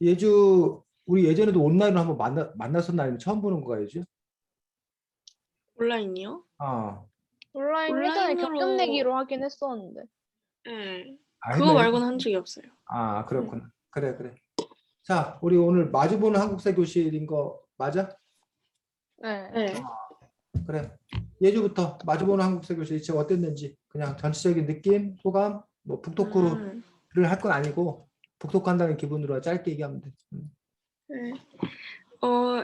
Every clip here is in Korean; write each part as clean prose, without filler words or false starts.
예주 우리 예전에도 온라인으로 한번 만났었나 아니면 처음 보는 거야 예주? 온라인이요? 아, 온라인 예전에 겹겹 온라인으로 내기로 하긴 했었는데. 네. 아 그거 했나요? 말고는 한 적이 없어요. 아 그렇구나. 그래 그래. 자, 우리 오늘 마주보는 한국사 교실인 거 맞아? 네. 네. 그래. 예주부터 마주보는 한국사 교실 지금 어땠는지 그냥 전체적인 느낌, 소감, 뭐 북토크를 할 건 아니고 북토크한다는 기분으로 짧게 얘기하면 돼. 네.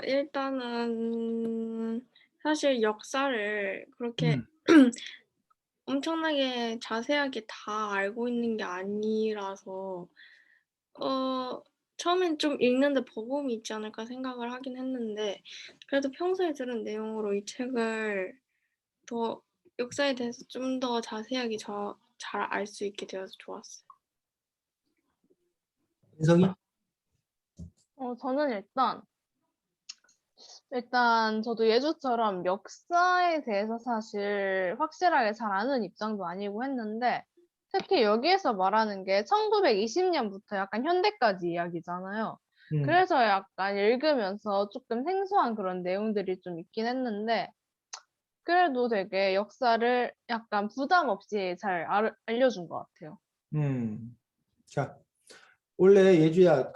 일단은 사실 역사를 그렇게 엄청나게 자세하게 다 알고 있는 게 아니라서 처음엔 좀 읽는데 버거움이 있지 않을까 생각을 하긴 했는데 그래도 평소에 들은 내용으로 이 책을 더 역사에 대해서 좀 더 자세하게 잘 알 수 있게 되어서 좋았어요. 인성이? 저는 일단 저도 예주처럼 역사에 대해서 사실 확실하게 잘 아는 입장도 아니고 했는데 특히 여기에서 말하는 게 1920년부터 약간 현대까지 이야기잖아요. 그래서 약간 읽으면서 조금 생소한 그런 내용들이 좀 있긴 했는데 그래도 되게 역사를 약간 부담 없이 잘 알려준 것 같아요. 자, 원래 예주야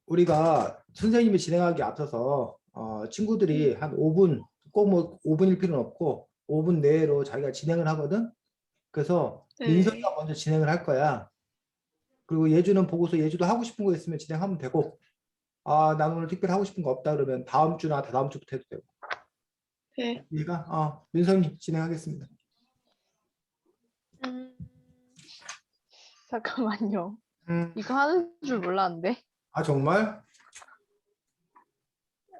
우리가 선생님이 진행하기 앞서서 친구들이 한 5분 꼭 뭐 5분일 필요는 없고 5분 내로 자기가 진행을 하거든. 그래서 네. 민석이가 먼저 진행을 할 거야. 그리고 예주는 보고서 예주도 하고 싶은 거 있으면 진행하면 되고 난 오늘 특별히 하고 싶은 거 없다 그러면 다음 주나 다다음 주부터 해도 되고. 네. 얘가 민성이 진행하겠습니다. 잠깐만요. 이거 하는 줄 몰랐는데. 아 정말?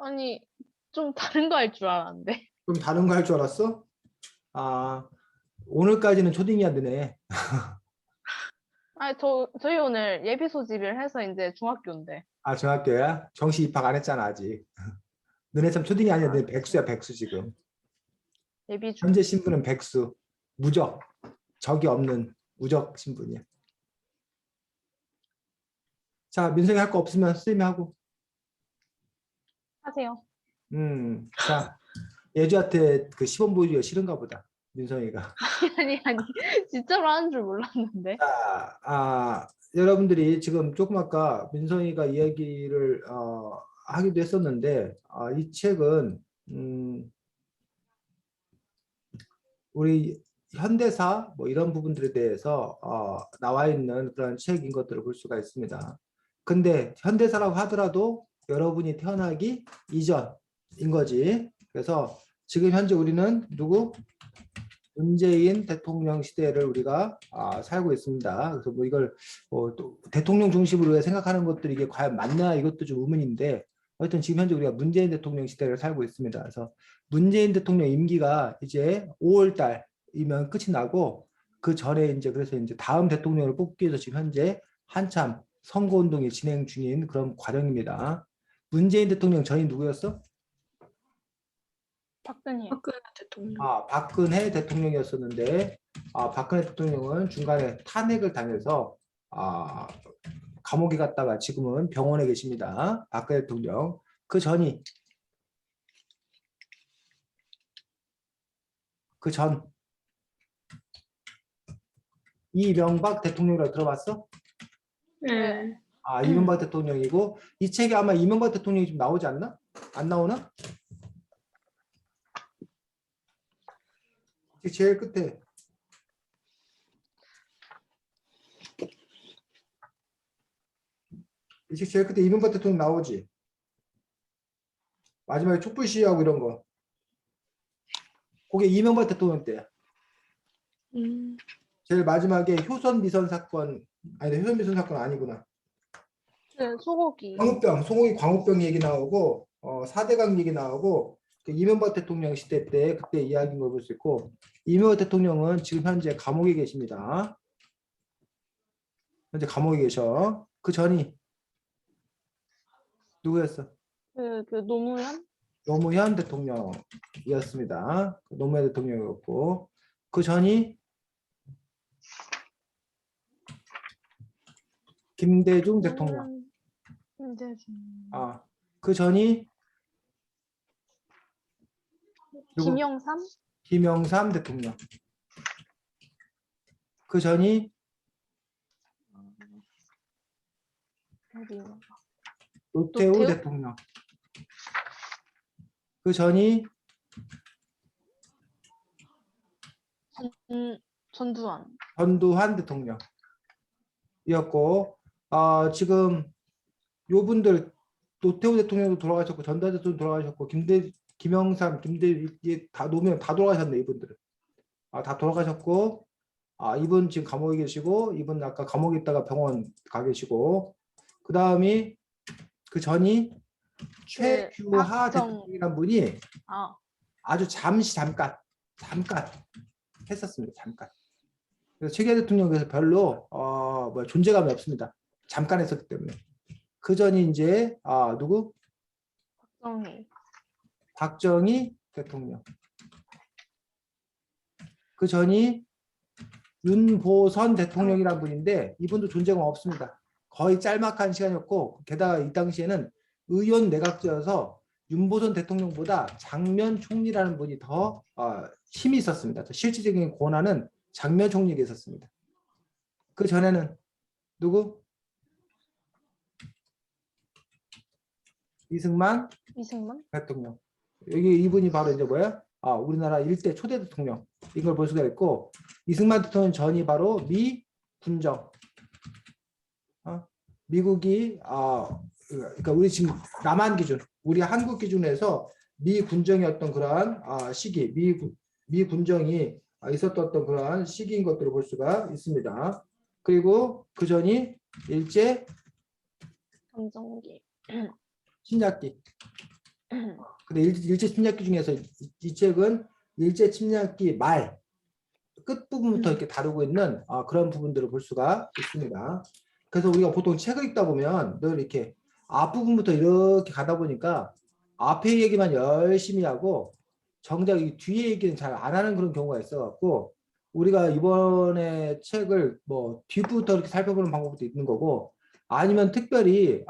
아니, 좀 다른 거 할 줄 알았는데. 좀 다른 거 할 줄 알았어? 오늘까지는 초딩이야 너네. 아니, 저희 오늘 예비 소집을 해서 이제 중학교인데. 중학교야? 정시 입학 안 했잖아 아직. 너네 참 초딩이 아니야. 너네 그쵸. 백수야 백수 지금. 예비 중. 현재 신분은 백수. 무적. 적이 없는 무적 신분이야. 자, 민성이 할 거 없으면 선생님이 하고. 하세요. 자, 예주한테 그 시범 보여주기가 싫은가 보다. 민성이가. 아니, 진짜로 하는 줄 몰랐는데. 자, 여러분들이 지금 조금 아까 민성이가 이야기를 하기도 했었는데 이 책은 우리 현대사 뭐 이런 부분들에 대해서 나와 있는 그런 책인 것들을 볼 수가 있습니다. 근데 현대사라고 하더라도 여러분이 태어나기 이전인 거지. 그래서 지금 현재 우리는 누구? 문재인 대통령 시대를 우리가 살고 있습니다. 그래서 뭐 이걸 또 대통령 중심으로 생각하는 것들이 이게 과연 맞나 이것도 좀 의문인데 하여튼 지금 현재 우리가 문재인 대통령 시대를 살고 있습니다. 그래서 문재인 대통령 임기가 이제 5월 달이면 끝이 나고 그 전에 이제 그래서 이제 다음 대통령을 뽑기 위해서 지금 현재 한참 선거 운동이 진행 중인 그런 과정입니다. 문재인 대통령 전이 누구였어? 박근혜. 박근혜 대통령. 박근혜 대통령이었었는데 박근혜 대통령은 중간에 탄핵을 당해서 감옥에 갔다가 지금은 병원에 계십니다. 박근혜 대통령. 그 전 이명박 대통령이라고 들어봤어? 네. 이명박 대통령이고 이 책에 아마 이명박 대통령이 좀 나오지 않나? 안 나오나? 제일 끝에 이 책 제일 끝에 이명박 대통령 나오지? 마지막에 촛불 시위하고 이런 거. 그게 이명박 대통령 때야. 제일 마지막에 효선 미선 사건 아니 효선 미선 사건 아니구나. 네, 소고기. 소고기 광우병 얘기 나오고 4대강 얘기 나오고 그 이명박 대통령 시대 때 그때 이야기인 걸 볼 수 있고 이명박 대통령은 지금 현재 감옥에 계십니다. 현재 감옥에 계셔. 그 전이 누구였어? 그 노무현? 노무현 대통령이었습니다. 노무현 대통령이었고 그 전이 김대중 대통령. 김대중. 그 전이 누구? 김영삼? 김영삼 대통령. 그 전이 어디? 노태우 노태우? 대통령. 그 전이 전두환. 전두환 대통령이었고, 지금 요분들 노태우 대통령도 돌아가셨고 전두환 대통령 돌아가셨고 김영삼, 김대중 다 노무현 다 돌아가셨네. 이분들은 다 돌아가셨고, 이분 지금 감옥에 계시고, 이분 아까 감옥에 있다가 병원 가 계시고, 그 다음이 그 전이 최규하 박정. 대통령이란 분이 아, 아주 잠깐 했었습니다. 잠깐. 그래서 최규하 대통령께서 별로 존재감이 없습니다. 잠깐 했었기 때문에. 그 전이 이제 누구? 박정희. 박정희 대통령. 그 전이 윤보선 대통령이라는 분인데 이분도 존재감 없습니다. 거의 짤막한 시간이었고, 게다가 이 당시에는 의원 내각제여서 윤보선 대통령보다 장면 총리라는 분이 더 힘이 있었습니다. 더 실질적인 권한은 장면 총리에게 있었습니다. 그 전에는 누구? 이승만 대통령. 여기 이분이 바로 이제 뭐야? 우리나라 일대 초대 대통령. 이걸 볼 수가 있고, 이승만 대통령 전이 바로 미 군정. 미국이 그러니까 우리 지금 남한 기준, 우리 한국 기준에서 미 군정의 어떤 그러한 시기, 미 군정이 있었던 어떤 그러한 시기인 것들을 볼 수가 있습니다. 그리고 그 전이 일제 김정기. 침략기. 근데 일제 침략기 중에서 이 책은 일제 침략기 말 끝부분부터 이렇게 다루고 있는 그런 부분들을 볼 수가 있습니다. 그래서 우리가 보통 책을 읽다 보면 늘 이렇게 앞부분부터 이렇게 가다 보니까 앞에 얘기만 열심히 하고 정작 이 뒤에 얘기는 잘 안 하는 그런 경우가 있어갖고, 우리가 이번에 책을 뭐 뒷부터 이렇게 살펴보는 방법도 있는 거고, 아니면 특별히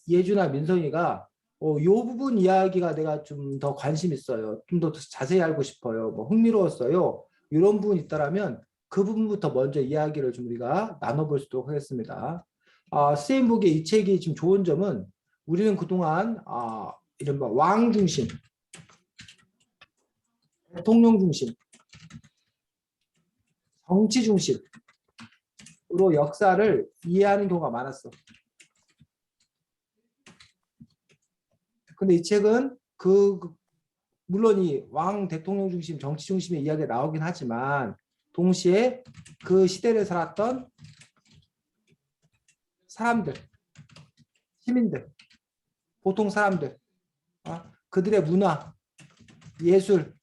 예주나 민성이가 이 부분 이야기가 내가 좀 더 관심 있어요, 좀 더 자세히 알고 싶어요, 뭐 흥미로웠어요, 이런 부분이 있다라면 그 부분부터 먼저 이야기를 좀 우리가 나눠볼 수 있도록 하겠습니다. 선생님 보기에 이 책이 지금 좋은 점은, 우리는 그동안 이른바 왕 중심, 대통령 중심, 정치 중심으로 역사를 이해하는 경우가 많았어. 근데 이 책은 물론 이 왕 대통령 중심, 정치 중심의 이야기가 나오긴 하지만, 동시에 그 시대를 살았던 사람들, 시민들, 보통 사람들, 그들의 문화, 예술,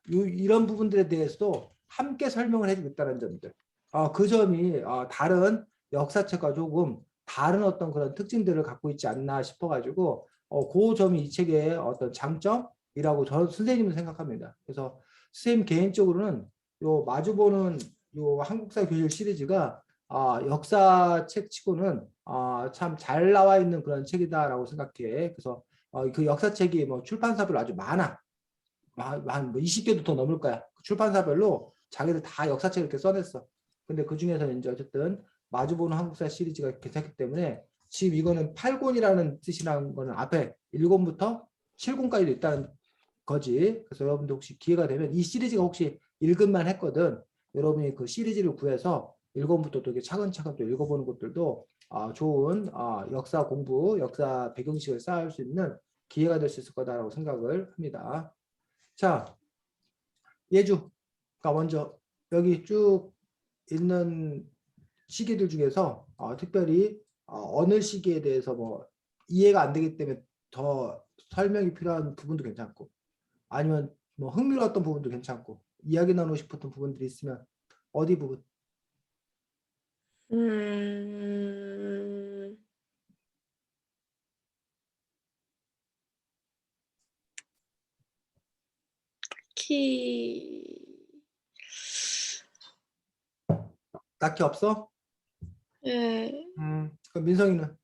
이런 부분들에 대해서도 함께 설명을 해주고 있다는 점들. 그 점이 다른 역사책과 조금 다른 어떤 그런 특징들을 갖고 있지 않나 싶어가지고, 그 점이 이 책의 어떤 장점이라고 저는 선생님은 생각합니다. 그래서 선생님 개인적으로는 요 마주보는 요 한국사 교실 시리즈가 역사책 치고는 참 잘 나와 있는 그런 책이다라고 생각해. 그래서 그 역사책이 뭐 출판사별로 아주 많아. 한 20개도 더 넘을 거야. 출판사별로 자기들 다 역사책을 이렇게 써냈어. 근데 그 중에서 이제 어쨌든 마주보는 한국사 시리즈가 괜찮기 때문에, 지금 이거는 8권이라는 뜻이라는 거는 앞에 1권부터 7권까지도 있다는 거지. 그래서 여러분들 혹시 기회가 되면, 이 시리즈가 혹시 읽을만 했거든, 여러분이 그 시리즈를 구해서 1권부터 또 이렇게 차근차근 또 읽어보는 것들도 좋은 역사 공부, 역사 배경식을 쌓을 수 있는 기회가 될 수 있을 거다라고 생각을 합니다. 자, 예주가 먼저 여기 쭉 있는 시기들 중에서 특별히 어느 시기에 대해서 뭐 이해가 안 되기 때문에 더 설명이 필요한 부분도 괜찮고, 아니면 뭐 흥미로웠던 부분도 괜찮고, 이야기 나누고 싶었던 부분들이 있으면 어디 부분? 음, 키, 딱히 없어? 예, 그럼 민성이는?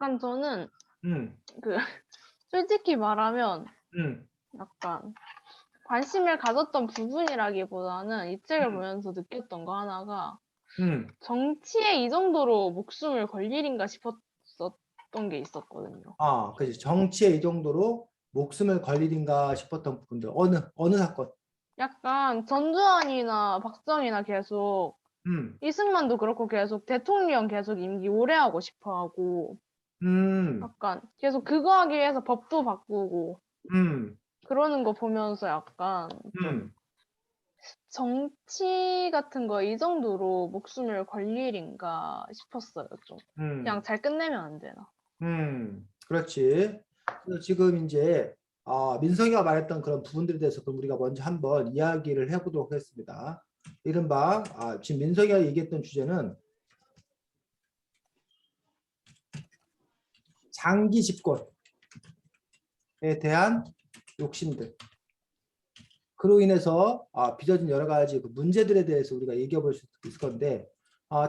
약간 저는 음, 그 솔직히 말하면 음, 약간 관심을 가졌던 부분이라기보다는 이 책을 음. 보면서 느꼈던 거 하나가 음. 정치에 이 정도로 목숨을 걸 일인가 싶었던 게 있었거든요. 아, 그지. 정치에 이 정도로 목숨을 걸 일인가 싶었던 부분들. 어느 사건? 약간 전두환이나 박정희나 계속 음, 이승만도 그렇고 계속 대통령 계속 임기 오래 하고 싶어 하고 음, 약간 계속 그거 하기 위해서 법도 바꾸고 음, 그러는 거 보면서 약간 좀 음, 정치 같은 거 이 정도로 목숨을 걸 일인가 싶었어요, 좀. 그냥 음, 잘 끝내면 안 되나. 그렇지. 그래서 지금 이제 민석이가 말했던 그런 부분들에 대해서 그럼 우리가 먼저 한번 이야기를 해보도록 하겠습니다. 이른바 지금 민석이가 얘기했던 주제는 장기 집권에 대한 욕심들. 그로 인해서 빚어진 여러 가지 그 문제들에 대해서 우리가 얘기해 볼 수 있을 건데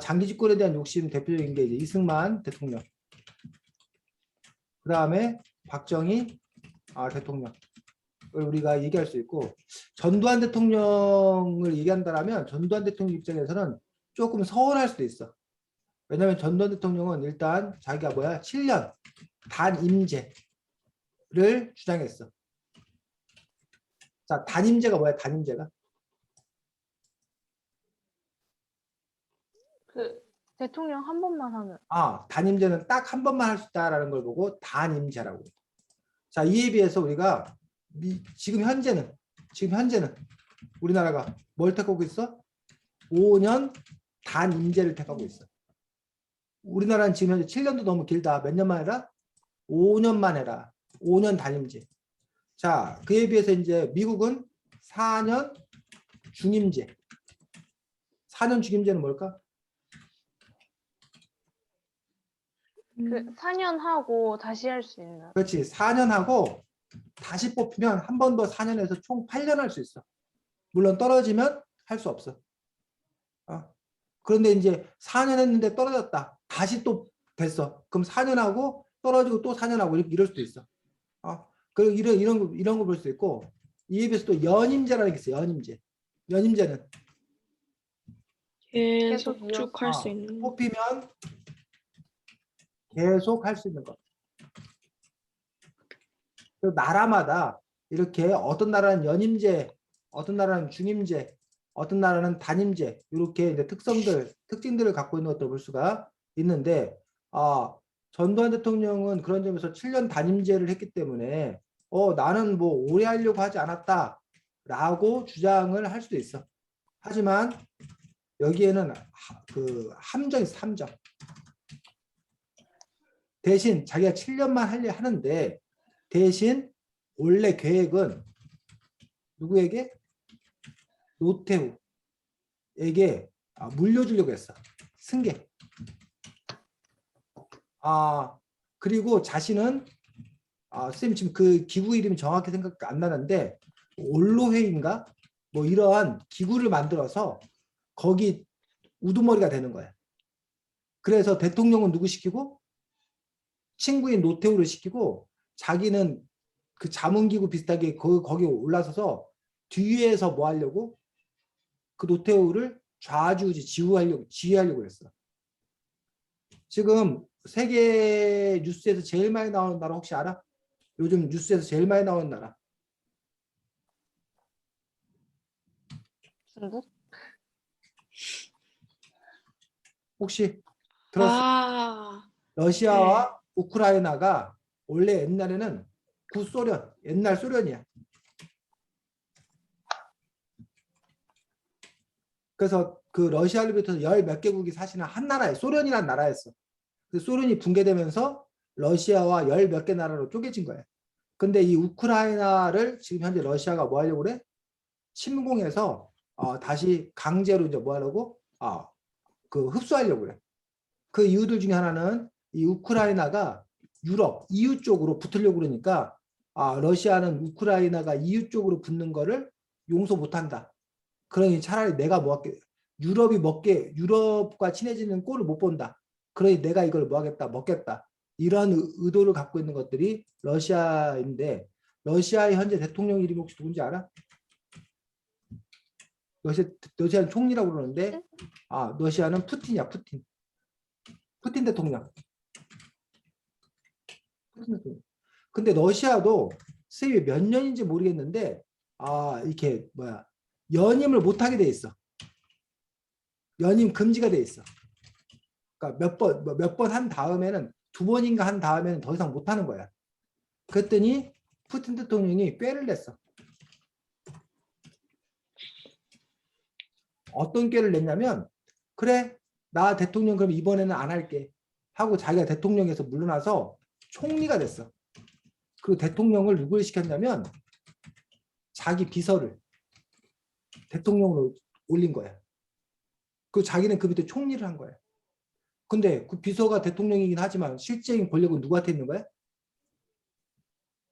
장기 집권에 대한 욕심 대표적인 게 이제 이승만 대통령, 그 다음에 박정희 대통령을 우리가 얘기할 수 있고 전두환 대통령을 얘기한다면 전두환 대통령 입장에서는 조금 서운할 수도 있어. 왜냐하면 전두환 대통령은 일단 자기가 7년 단임제를 주장했어. 자, 단임제가 뭐야? 단임제가? 그 대통령 한 번만 하면 단임제는 딱 한 번만 할 수 있다라는 걸 보고 단임제라고. 자, 이에 비해서 우리가 지금 현재는 우리나라가 뭘 택하고 있어? 5년 단임제를 택하고 있어. 우리나라는 지금 현재 7년도 너무 길다. 몇 년만 해라? 5년만 해라. 5년 단임제. 자, 그에 비해서 이제 미국은 4년 중임제. 4년 중임제는 뭘까? 그 4년 하고 다시 할 수 있는. 그렇지. 4년 하고 다시 뽑히면 한 번 더 4년에서 총 8년 할 수 있어. 물론 떨어지면 할 수 없어. 그런데 이제 4년 했는데 떨어졌다. 다시 또 됐어. 그럼 4년 하고 떨어지고 또 4년 하고 이럴 수도 있어. 그리고 이런 거 볼 수 있고 이에 비해서 또 연임제라는 게 있어요. 연임제. 연임제는 계속 계속 쭉 할 수 있는 거. 뽑히면 계속 할 수 있는 거. 나라마다 이렇게 어떤 나라는 연임제, 어떤 나라는 중임제, 어떤 나라는 단임제 이렇게 이제 특징들을 갖고 있는 것들을 볼 수가 있는데 전두환 대통령은 그런 점에서 7년 단임제를 했기 때문에 나는 뭐 오래 하려고 하지 않았다라고 주장을 할 수도 있어. 하지만 여기에는 그 함정이 있어, 함정. 대신 자기가 7년만 하려 하는데 대신 원래 계획은 누구에게? 노태우에게 물려주려고 했어. 승계. 그리고 자신은 선생님 지금 그 기구 이름이 정확히 생각 안 나는데 올로회인가? 뭐 이러한 기구를 만들어서 거기 우두머리가 되는 거야. 그래서 대통령은 누구 시키고 친구인 노태우를 시키고 자기는 그 자문기구 비슷하게 거기에 올라서서 뒤에서 뭐 하려고? 그 노태우를 좌지우지 지휘하려고 했어. 지금 세계 뉴스에서 제일 많이 나오는 나라 혹시 알아? 요즘 뉴스에서 제일 많이 나오는 나라. 중국? 혹시 들었어? 러시아와 우크라이나가 원래 옛날에는 구소련, 옛날 소련이야. 그래서 그 러시아를 비롯해서 열 몇 개국이 사실은 한 나라에 소련이라는 나라였어. 그 소련이 붕괴되면서 러시아와 열 몇 개 나라로 쪼개진 거야. 근데 이 우크라이나를 지금 현재 러시아가 뭐 하려고 그래? 침공해서 다시 강제로 이제 뭐 하려고? 그 흡수하려고 그래. 그 이유들 중에 하나는 이 우크라이나가 유럽, EU 쪽으로 붙으려고 그러니까 러시아는 우크라이나가 EU 쪽으로 붙는 거를 용서 못한다. 그러니 차라리 내가 뭐 할게. 유럽과 친해지는 꼴을 못 본다. 그러니 내가 이걸 뭐 하겠다, 먹겠다. 이런 의도를 갖고 있는 것들이 러시아인데 러시아의 현재 대통령 이름이 혹시 누군지 알아? 러시아는 총리라고 그러는데 러시아는 푸틴이야. 푸틴 대통령. 근데 러시아도 세계 몇 년인지 모르겠는데 이렇게 연임을 못하게 돼 있어. 연임 금지가 돼 있어. 그러니까 몇 번 한 다음에는 2번인가 한 다음에는 더 이상 못하는 거야. 그랬더니 푸틴 대통령이 꾀를 냈어. 어떤 꾀를 냈냐면 그래 나 대통령 그럼 이번에는 안 할게 하고 자기가 대통령에서 물러나서 총리가 됐어. 그리고 대통령을 누구를 시켰냐면 자기 비서를 대통령으로 올린 거야. 그리고 자기는 그 밑에 총리를 한 거야. 근데 그 비서가 대통령이긴 하지만 실제인 권력은 누구한테 있는 거야?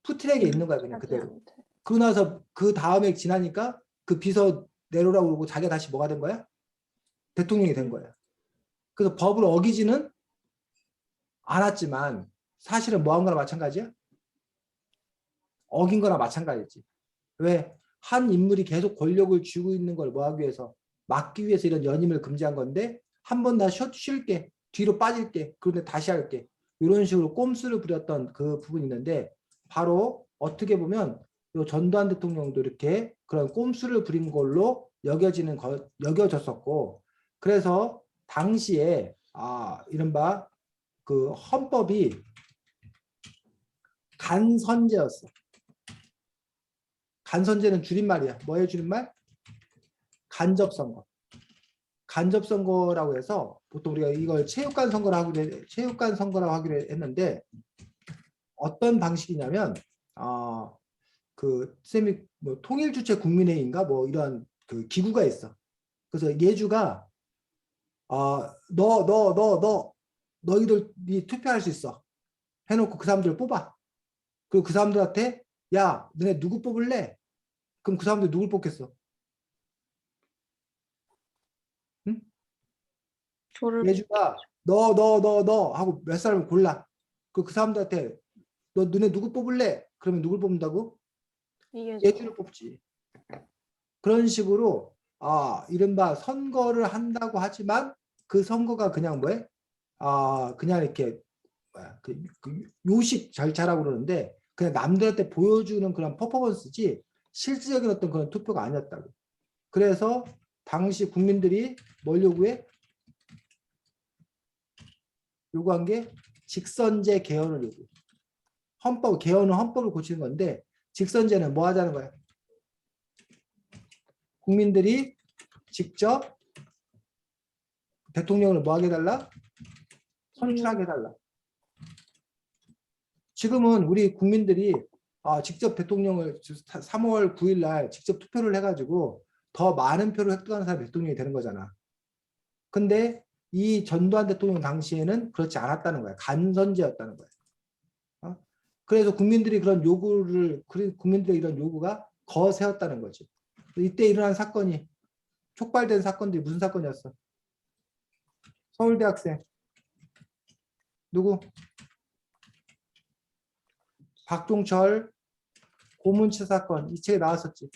푸틴에게 있는 거야 그냥 그대로. 자기한테. 그러고 나서 그 다음에 지나니까 그 비서 내로라고 그러고 자기가 다시 뭐가 된 거야? 대통령이 된 거야. 그래서 법을 어기지는 않았지만 사실은 뭐 한 거나 마찬가지야? 어긴 거나 마찬가지지. 왜? 한 인물이 계속 권력을 쥐고 있는 걸 뭐 하기 위해서? 막기 위해서 이런 연임을 금지한 건데 한 번 다 쉴게. 뒤로 빠질게. 그런데 다시 할게. 이런 식으로 꼼수를 부렸던 그 부분이 있는데 바로 어떻게 보면 요 전두환 대통령도 이렇게 그런 꼼수를 부린 걸로 여겨졌었고 그래서 당시에 이른바 그 헌법이 간선제였어. 간선제는 줄임말이야. 뭐의 줄임말? 간접선거. 간접선거라고 해서 보통 우리가 이걸 체육관 선거라고 하기로 했는데 어떤 방식이냐면 그 쌤이 뭐 통일주체 국민회의인가 뭐 이런 그 기구가 있어. 그래서 예주가 너희들이 투표할 수 있어. 해놓고 그 사람들을 뽑아. 그리고 그 사람들한테 야 너네 누구 뽑을래? 그럼 그 사람들 누굴 뽑겠어? 응? 저를 예주가 너 하고 몇 사람을 골라. 그 사람들한테 너네 누구 뽑을래? 그러면 누굴 뽑는다고? 예주를 뽑지. 그런 식으로 이른바 선거를 한다고 하지만 그 선거가 그냥 뭐해? 그냥 이렇게 그 요식 절차라고 그러는데 그냥 남들한테 보여주는 그런 퍼포먼스지 실질적인 어떤 그런 투표가 아니었다고. 그래서 당시 국민들이 뭘 요구해? 요구한 게 직선제 개헌을 요구해. 개헌은 헌법을 고치는 건데 직선제는 뭐 하자는 거야? 국민들이 직접 대통령을 뭐 하게 해달라? 선출하게 해달라. 지금은 우리 국민들이 직접 대통령을 3월 9일 날 직접 투표를 해가지고 더 많은 표를 획득하는 사람이 대통령이 되는 거잖아. 근데 이 전두환 대통령 당시에는 그렇지 않았다는 거야. 간선제였다는 거야. 그래서 국민들의 이런 요구가 거세었다는 거지. 이때 일어난 사건이 촉발된 사건들이 무슨 사건이었어? 서울대 학생 누구? 박종철 고문치 사건 이 책에 나왔었지.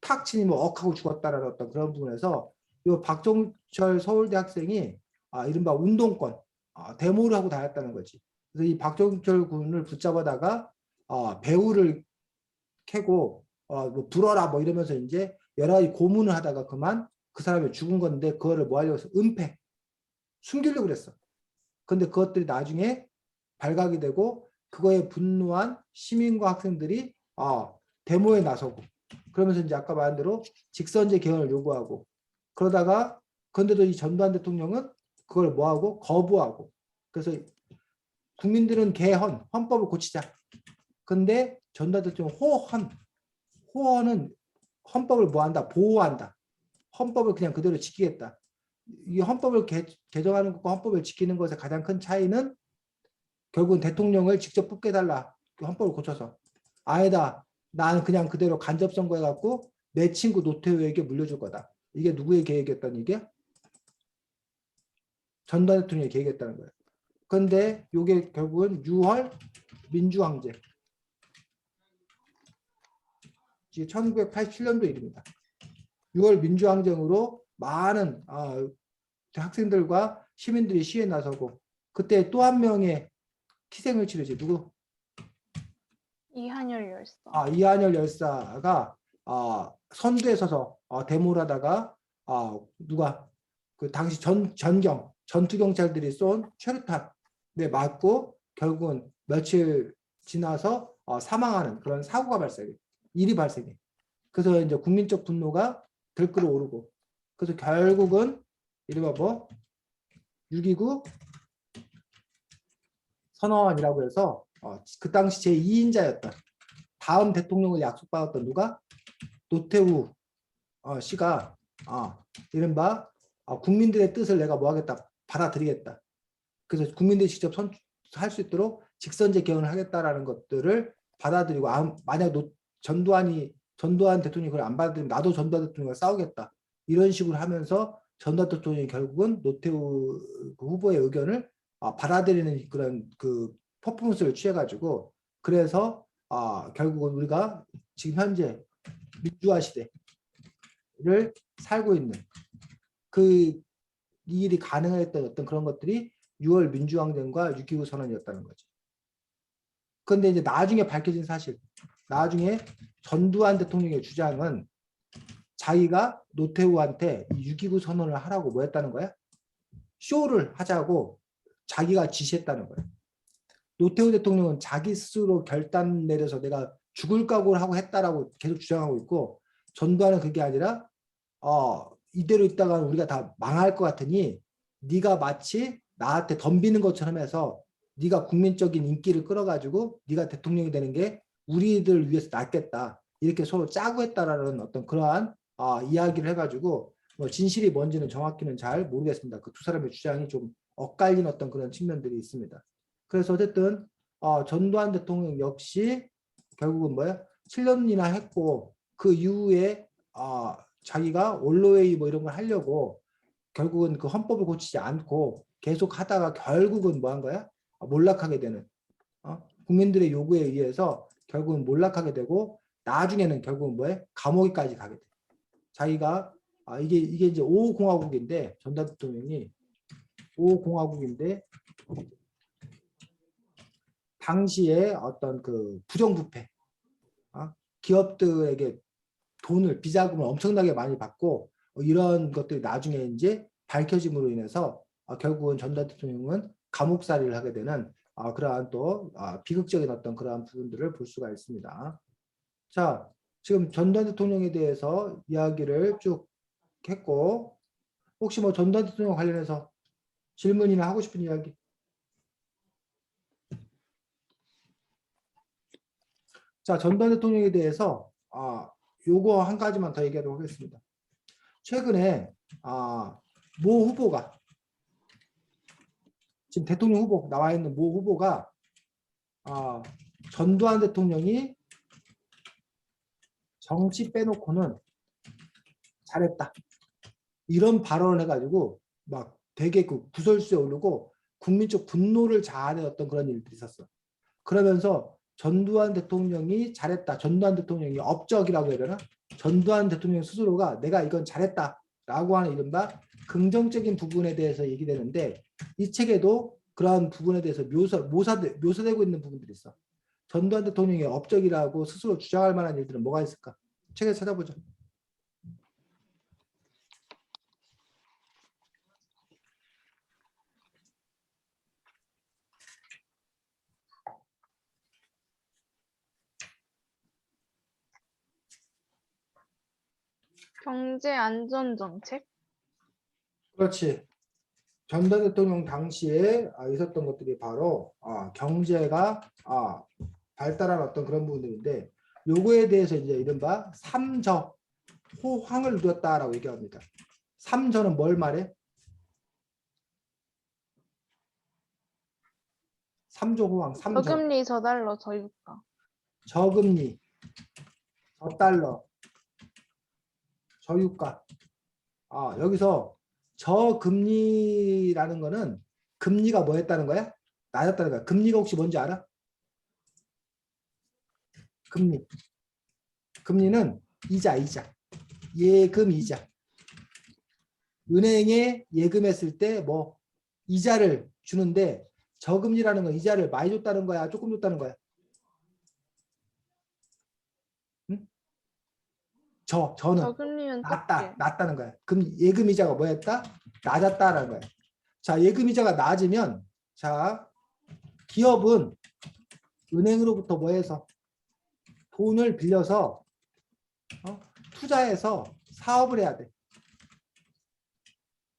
탁 치니 뭐 억하고 죽었다라는 어떤 그런 부분에서 이 박종철 서울대 학생이 이른바 운동권 데모를 하고 다녔다는 거지. 그래서 이 박종철 군을 붙잡아다가 배우를 캐고 뭐 불어라 뭐 이러면서 이제 여러 가지 고문을 하다가 그만 그 사람이 죽은 건데 그거를 뭐 하려고 해서 숨기려고 그랬어. 근데 그것들이 나중에 발각이 되고 그거에 분노한 시민과 학생들이 데모에 나서고 그러면서 이제 아까 말한 대로 직선제 개헌을 요구하고 그러다가 그런데도 이 전두환 대통령은 그걸 뭐하고 거부하고 그래서 국민들은 헌법을 고치자. 근데 전두환 대통령 호헌은 헌법을 뭐한다? 보호한다. 헌법을 그냥 그대로 지키겠다. 이 헌법을 개정하는 것과 헌법을 지키는 것의 가장 큰 차이는 결국은 대통령을 직접 뽑게 해달라. 그 헌법을 고쳐서. 아니다. 나는 그냥 그대로 간접선거해갖고 내 친구 노태우에게 물려줄 거다. 이게 누구의 계획이었다는 얘기야? 전두환 대통령의 계획이었다는 거예요. 근데 요게 결국은 6월 민주항쟁. 1987년도 일입니다. 6월 민주항쟁으로 많은 학생들과 시민들이 시위에 나서고 그때 또 한 명의 희생을 치르지. 누구? 이한열 열사. 이한열 열사가 선두에 서서 데모를 하다가 누가 그 당시 전투 경찰들이 쏜 최루탄에 맞고 결국은 며칠 지나서 사망하는 그런 사고가 발생해. 일이 발생해. 그래서 이제 국민적 분노가 들끓어 오르고 그래서 결국은 이른바 뭐 6.29 선언이라고 해서 그 당시 제2인자였던 다음 대통령을 약속받았던 누가? 노태우 씨가 이른바 국민들의 뜻을 내가 뭐 하겠다 받아들이겠다. 그래서 국민들이 직접 할 수 있도록 직선제 개헌을 하겠다라는 것들을 받아들이고 만약 전두환 대통령이 그걸 안 받아들이면 나도 전두환 대통령과 싸우겠다. 이런 식으로 하면서 전두환 대통령이 결국은 노태우 후보의 의견을 받아들이는 그런 그 퍼포먼스를 취해가지고 그래서 결국은 우리가 지금 현재 민주화 시대를 살고 있는 이 일이 가능했던 어떤 그런 것들이 6월 민주항쟁과 6.29 선언이었다는 거죠. 그런데 이제 나중에 밝혀진 사실, 나중에 전두환 대통령의 주장은 자기가 노태우한테 6.29 선언을 하라고 뭐 했다는 거야? 쇼를 하자고 자기가 지시했다는 거예요. 노태우 대통령은 자기 스스로 결단 내려서 내가 죽을 각오를 하고 했다라고 계속 주장하고 있고 전두환은 그게 아니라 이대로 있다가 우리가 다 망할 것 같으니 네가 마치 나한테 덤비는 것처럼 해서 네가 국민적인 인기를 끌어가지고 네가 대통령이 되는 게 우리들 위해서 낫겠다. 이렇게 서로 짜고 했다라는 어떤 그러한 이야기를 해가지고 뭐 진실이 뭔지는 정확히는 잘 모르겠습니다. 그 두 사람의 주장이 좀 엇갈린 어떤 그런 측면들이 있습니다. 그래서 어쨌든 전두환 대통령 역시 결국은 뭐야? 7년이나 했고 그 이후에 자기가 올로웨이 뭐 이런 걸 하려고 결국은 그 헌법을 고치지 않고 계속 하다가 결국은 뭐 한 거야? 몰락하게 되는 국민들의 요구에 의해서 결국은 몰락하게 되고 나중에는 결국은 뭐해? 감옥에까지 가게 돼. 자기가 이게 이제 5공화국인데 전두환 대통령이 5공화국인데 당시에 어떤 그 부정부패 기업들에게 비자금을 엄청나게 많이 받고 이런 것들이 나중에 이제 밝혀짐으로 인해서 결국은 전두환 대통령은 감옥살이를 하게 되는 그러한 또 비극적인 어떤 그러한 부분들을 볼 수가 있습니다. 자, 지금 전두환 대통령에 대해서 이야기를 쭉 했고 혹시 뭐 전두환 대통령 관련해서 질문이나 하고 싶은 이야기? 자, 전두환 대통령에 대해서 요거 한 가지만 더 얘기하도록 하겠습니다. 최근에 모 후보가 지금 대통령 후보 나와 있는 모 후보가 전두환 대통령이 정치 빼놓고는 잘했다 이런 발언을 해가지고 막 되게 그 구설수에 오르고 국민적 분노를 자아낸 어떤 그런 일들이 있었어. 그러면서 전두환 대통령이 잘했다. 전두환 대통령이 업적이라고 해야 되나? 전두환 대통령 스스로가 내가 이건 잘했다라고 하는 이른바 긍정적인 부분에 대해서 얘기되는데 이 책에도 그러한 부분에 대해서 묘사되고 있는 부분들이 있어. 전두환 대통령의 업적이라고 스스로 주장할 만한 일들은 뭐가 있을까? 책에 찾아보죠. 경제안전정책? 그렇지. 전두환 대통령 당시에 있었던 것들이 바로 경제가 발달한 어떤 그런 부분들인데 요거에 대해서 이제 이른바 삼저 호황을 누렸다라고 얘기합니다. 삼저는 뭘 말해? 삼조 호황, 삼저. 저금리, 저달러, 저유가. 저금리, 저달러, 저유가. 여기서 저금리라는 거는 금리가 뭐였다는 거야? 낮았다는 거야. 금리가 혹시 뭔지 알아? 금리. 금리는 이자. 예금 이자. 은행에 예금했을 때 뭐 이자를 주는데 저금리라는 건 이자를 많이 줬다는 거야, 조금 줬다는 거야? 응? 저는 저금리는 적게. 낮다는 거야. 그럼 예금 이자가 뭐였다? 낮았다라는 거야. 자, 예금 이자가 낮으면 자, 기업은 은행으로부터 뭐 해서 돈을 빌려서 투자해서 사업을 해야 돼.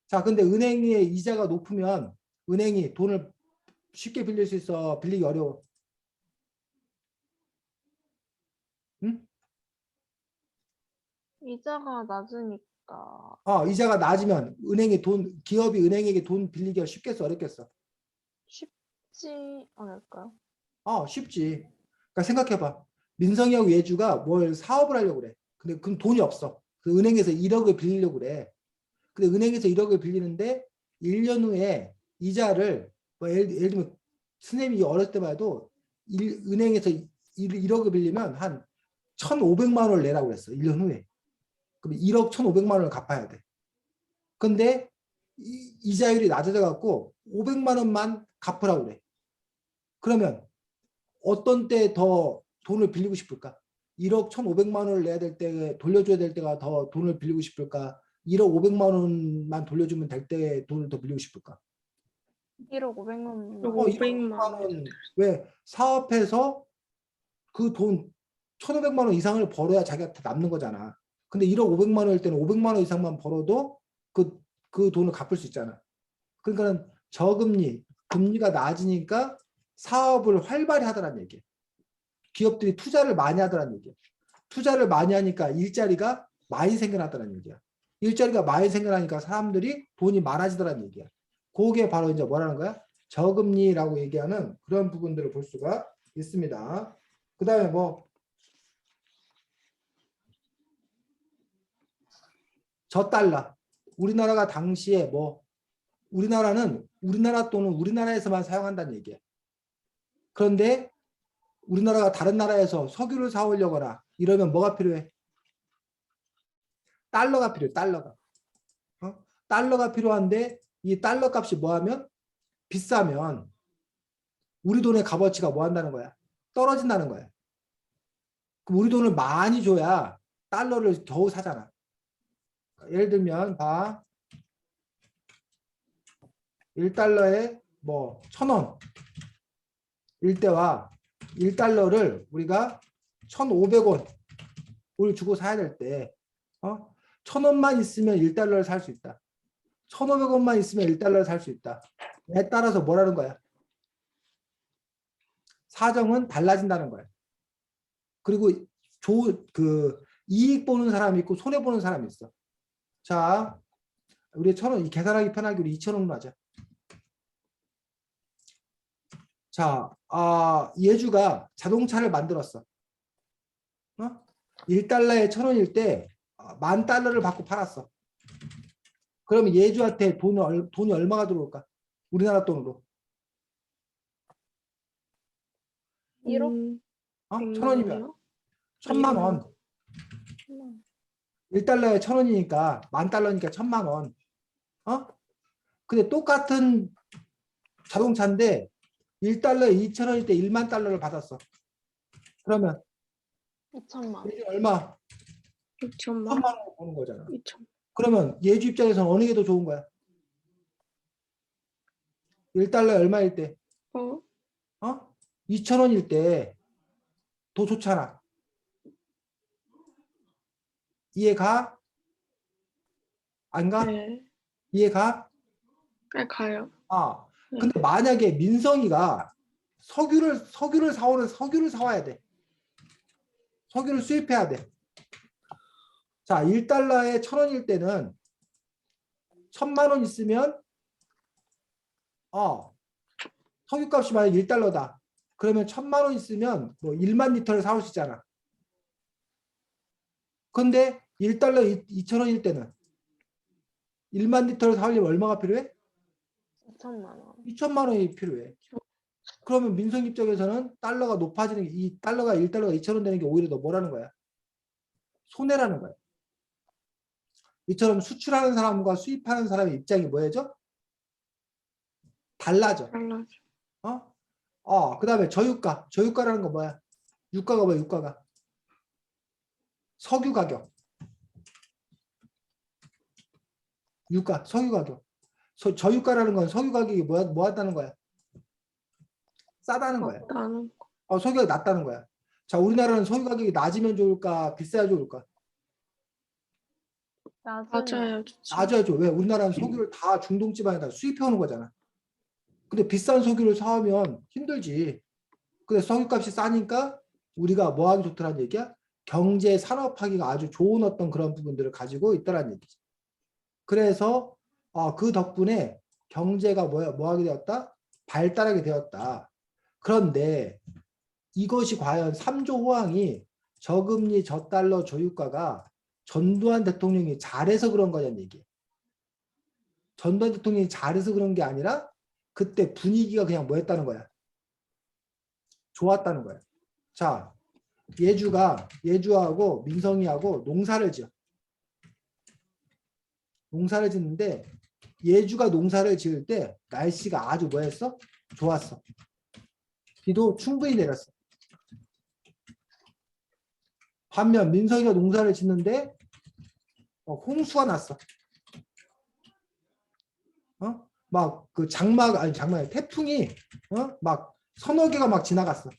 자, 근데 은행의 이자가 높으면 은행이 돈을 쉽게 빌릴 수 있어? 빌리기 어려워? 응? 이자가 낮으니까 이자가 낮으면 기업이 은행에게 돈 빌리기가 쉽겠어? 어렵겠어? 쉽지 않을까요? 쉽지. 그러니까 생각해봐. 민성이하고 예주가 뭘 사업을 하려고 그래. 근데 그럼 돈이 없어. 그 은행에서 1억을 빌리려고 그래. 근데 은행에서 1억을 빌리는데 1년 후에 이자를 뭐 예를 들면 스냅이 어렸을 때만 해도 은행에서 1억을 빌리면 한 1,500만 원을 내라고 그랬어. 1년 후에. 그럼 1억 1,500만 원을 갚아야 돼. 근데 이자율이 낮아져 갖고 500만 원만 갚으라고 그래. 그러면 어떤 때 더 돈을 빌리고 싶을까? 1억 1,500만 원을 내야 될 때 돌려줘야 될 때가 더 돈을 빌리고 싶을까? 1억 500만 원만 돌려주면 될 때 돈을 더 빌리고 싶을까? 1억 500만 그리고 원. 500만 1억 500만 원. 원 왜 사업해서 그 돈 1,500만 원 이상을 벌어야 자기한테 남는 거잖아. 근데 1억 500만 원일 때는 500만 원 이상만 벌어도 그 돈을 갚을 수 있잖아. 그러니까는 저금리, 금리가 낮으니까 사업을 활발히 하더란 얘기야. 기업들이 투자를 많이 하더란 얘기야. 투자를 많이 하니까 일자리가 많이 생겨났다는 얘기야. 일자리가 많이 생겨나니까 사람들이 돈이 많아지더란 얘기야. 그게 바로 이제 뭐라는 거야? 저금리라고 얘기하는 그런 부분들을 볼 수가 있습니다. 그 다음에 뭐 저달러. 우리나라가 당시에 뭐 우리나라는 우리나라 돈은 우리나라에서만 사용한다는 얘기야. 그런데 우리나라가 다른 나라에서 석유를 사오려거나 이러면 뭐가 필요해? 달러가 필요해. 달러가. 달러가 필요한데 이 달러 값이 뭐하면 비싸면 우리 돈의 값어치가 뭐 한다는 거야? 떨어진다는 거야. 그럼 우리 돈을 많이 줘야 달러를 겨우 사잖아. 예를 들면 봐. 1달러에 뭐 1,000원 일 때와 1달러를 우리가 1,500원 우리 주고 사야 될 때 1,000원만 있으면 1달러를 살 수 있다. 1,500원만 있으면 1달러를 살 수 있다. 에 따라서 뭐라는 거야? 사정은 달라진다는 거야. 그리고 이익 보는 사람이 있고 손해 보는 사람이 있어. 자, 우리 1,000원 계산하기 편하게 우리 2,000원으로 하자. 자, 예주가 자동차를 만들었어. 1달러에 1,000원일 때 10,000달러를 받고 팔았어. 그러면 예주한테 돈이 얼마가 들어올까? 우리나라 돈으로. 1억? 1,000원이면 1,000만 원. 1만. 1달러에 1,000원이니까 10,000달러니까 1,000만 원. 근데 똑같은 자동차인데 1달러에 2,000원일 때 1만 달러를 받았어. 그러면 2천만 원. 예주 얼마? 2천만 1,000만 원 버는 거잖아. 2천. 그러면 예주 입장에서는 어느 게 더 좋은 거야? 1달러에 얼마일 때? 2,000원일 때 더 좋잖아. 이해가? 안 가? 네. 이해가? 가요. 근데 만약에 민성이가 석유를 사와야 돼. 석유를 수입해야 돼. 자, 1달러에 1,000원일 때는 1,000만 원 있으면 석유값이 만약 1달러다. 그러면 1,000만 원 있으면 뭐 1만 리터를 사올 수 있잖아. 근데 1달러 2,000원일 때는 1만 리터를 사오려면 얼마가 필요해? 2천만 원. 2,000만 원이 필요해. 그러면 민성 입장에서는 달러가 높아지는 게, 이 달러가 1달러가 2,000원 되는 게 오히려 더 뭐라는 거야? 손해라는 거야. 이처럼 수출하는 사람과 수입하는 사람의 입장이 뭐예요? 달라져. 달라져. 그다음에 저유가. 저유가라는 거 뭐야? 유가가 뭐야? 유가가. 석유 가격. 유가, 석유 가격. 저유가라는 건 석유 가격이 뭐 하다는 거야? 싸다는 거야. 나는 석유가 낮다는 거야. 자, 우리나라는 석유 가격이 낮으면 좋을까? 비싸야 좋을까? 낮으면. 좋지. 낮아야죠. 왜? 우리나라는 석유를 다 중동 지방에다 수입해 오는 거잖아. 근데 비싼 석유를 사오면 힘들지. 근데 석유값이 싸니까 우리가 뭐 하기 좋더란 얘기야? 경제 산업하기가 아주 좋은 어떤 그런 부분들을 가지고 있다는 얘기지. 그래서 그 덕분에 경제가 뭐 하게 되었다? 발달하게 되었다. 그런데 이것이 과연 3조 호황이 저금리 저달러 저유가가 전두환 대통령이 잘해서 그런 거냐는 얘기예요. 전두환 대통령이 잘해서 그런 게 아니라 그때 분위기가 그냥 뭐였다는 거야? 좋았다는 거야. 자, 예주하고 민성이하고 농사를 지어. 농사를 짓는데 예주가 농사를 지을 때 날씨가 아주 뭐였어? 좋았어. 비도 충분히 내렸어. 반면 민성이가 농사를 짓는데 홍수가 났어. 막 그 장마가 태풍이 막 서너 개가 막 지나갔어.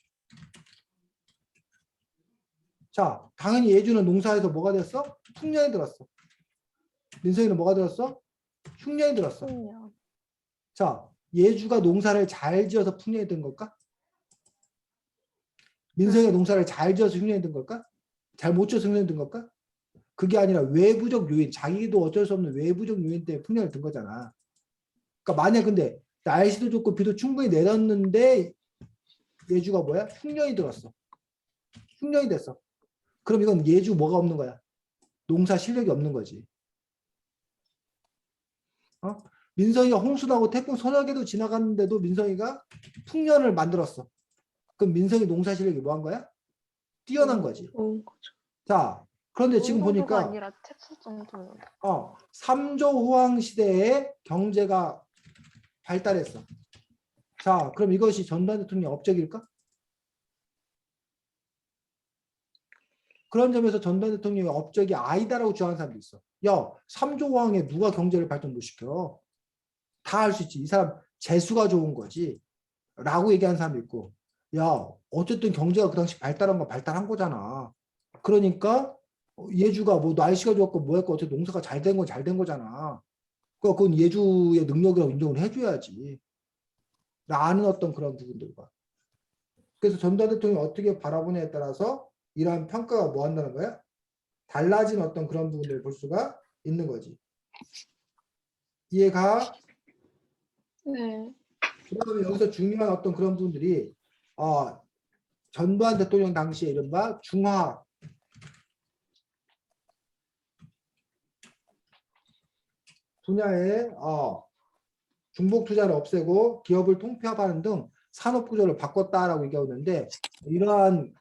자, 당연히 예주는 농사에서 뭐가 됐어? 흉년이 들었어. 민성이는 뭐가 들었어? 흉년이 들었어. 자, 예주가 농사를 잘 지어서 풍년이 든 걸까? 민성이가 농사를 잘 지어서 흉년이 든 걸까? 잘 못 지어서 흉년이 든 걸까? 그게 아니라 외부적 요인, 자기도 어쩔 수 없는 외부적 요인 때문에 풍년이 든 거잖아. 그러니까 만약 근데 날씨도 좋고 비도 충분히 내렸는데 예주가 뭐야? 흉년이 들었어. 흉년이 됐어. 그럼 이건 예주 뭐가 없는 거야? 농사 실력이 없는 거지. 민성이가 홍수 나고 태풍 서너 개도 지나갔는데도 민성이가 풍년을 만들었어. 그럼 민성이 농사 실력이 뭐 한 거야? 뛰어난 거지. 좋은 거죠. 자, 그런데 지금 정도가 보니까 아니라 태풍 정도는. 3조 호황 시대에 경제가 발달했어. 자, 그럼 이것이 전두환 대통령 업적일까? 그런 점에서 전두환 대통령의 업적이 아니다라고 주장하는 사람도 있어. 야, 3조 호황에 누가 경제를 발전 못 시켜? 다 할 수 있지. 이 사람 재수가 좋은 거지. 라고 얘기하는 사람도 있고. 야, 어쨌든 경제가 그 당시 발달한 건 발달한 거잖아. 그러니까 예주가 뭐 날씨가 좋았고 뭐했고 어쨌든 농사가 잘 된 건 잘 된 거잖아. 그러니까 그건 예주의 능력이라고 인정을 해줘야지. 라는 어떤 그런 부분들과. 그래서 전두환 대통령이 어떻게 바라보냐에 따라서 이러한 평가가 뭐 한다는 거야? 달라진 어떤 그런 부분들을 볼 수가 있는 거지. 이해가? 네. 그다음에 여기서 중요한 어떤 그런 부분들이 전두환 대통령 당시에 이른바 중화 분야에 중복 투자를 없애고 기업을 통폐합하는 등 산업 구조를 바꿨다라고 얘기하고 있는데 이러한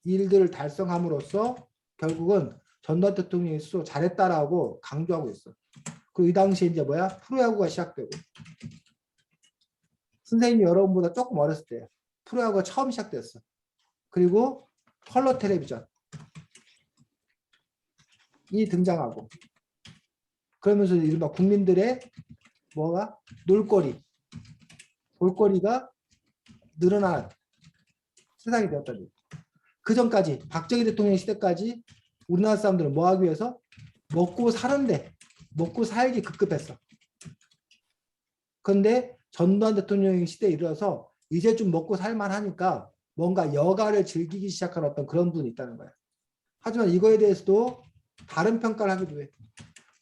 일들을 달성함으로써 결국은 전두환 대통령이 스스로 잘했다라고 강조하고 있어. 그리고 이 당시에 이제 뭐야? 프로야구가 시작되고 선생님이 여러분보다 조금 어렸을 때 프로야구가 처음 시작됐어. 그리고 컬러 텔레비전이 등장하고 그러면서 이른바 국민들의 뭐가 볼거리가 늘어나는 세상이 되었다. 그 전까지 박정희 대통령 시대까지 우리나라 사람들은 뭐 하기 위해서 먹고 사는데 먹고 살기 급급했어. 그런데 전두환 대통령 시대에 이르러서 이제 좀 먹고 살만하니까 뭔가 여가를 즐기기 시작한 어떤 그런 분이 있다는 거야. 하지만 이거에 대해서도 다른 평가를 하기도 해.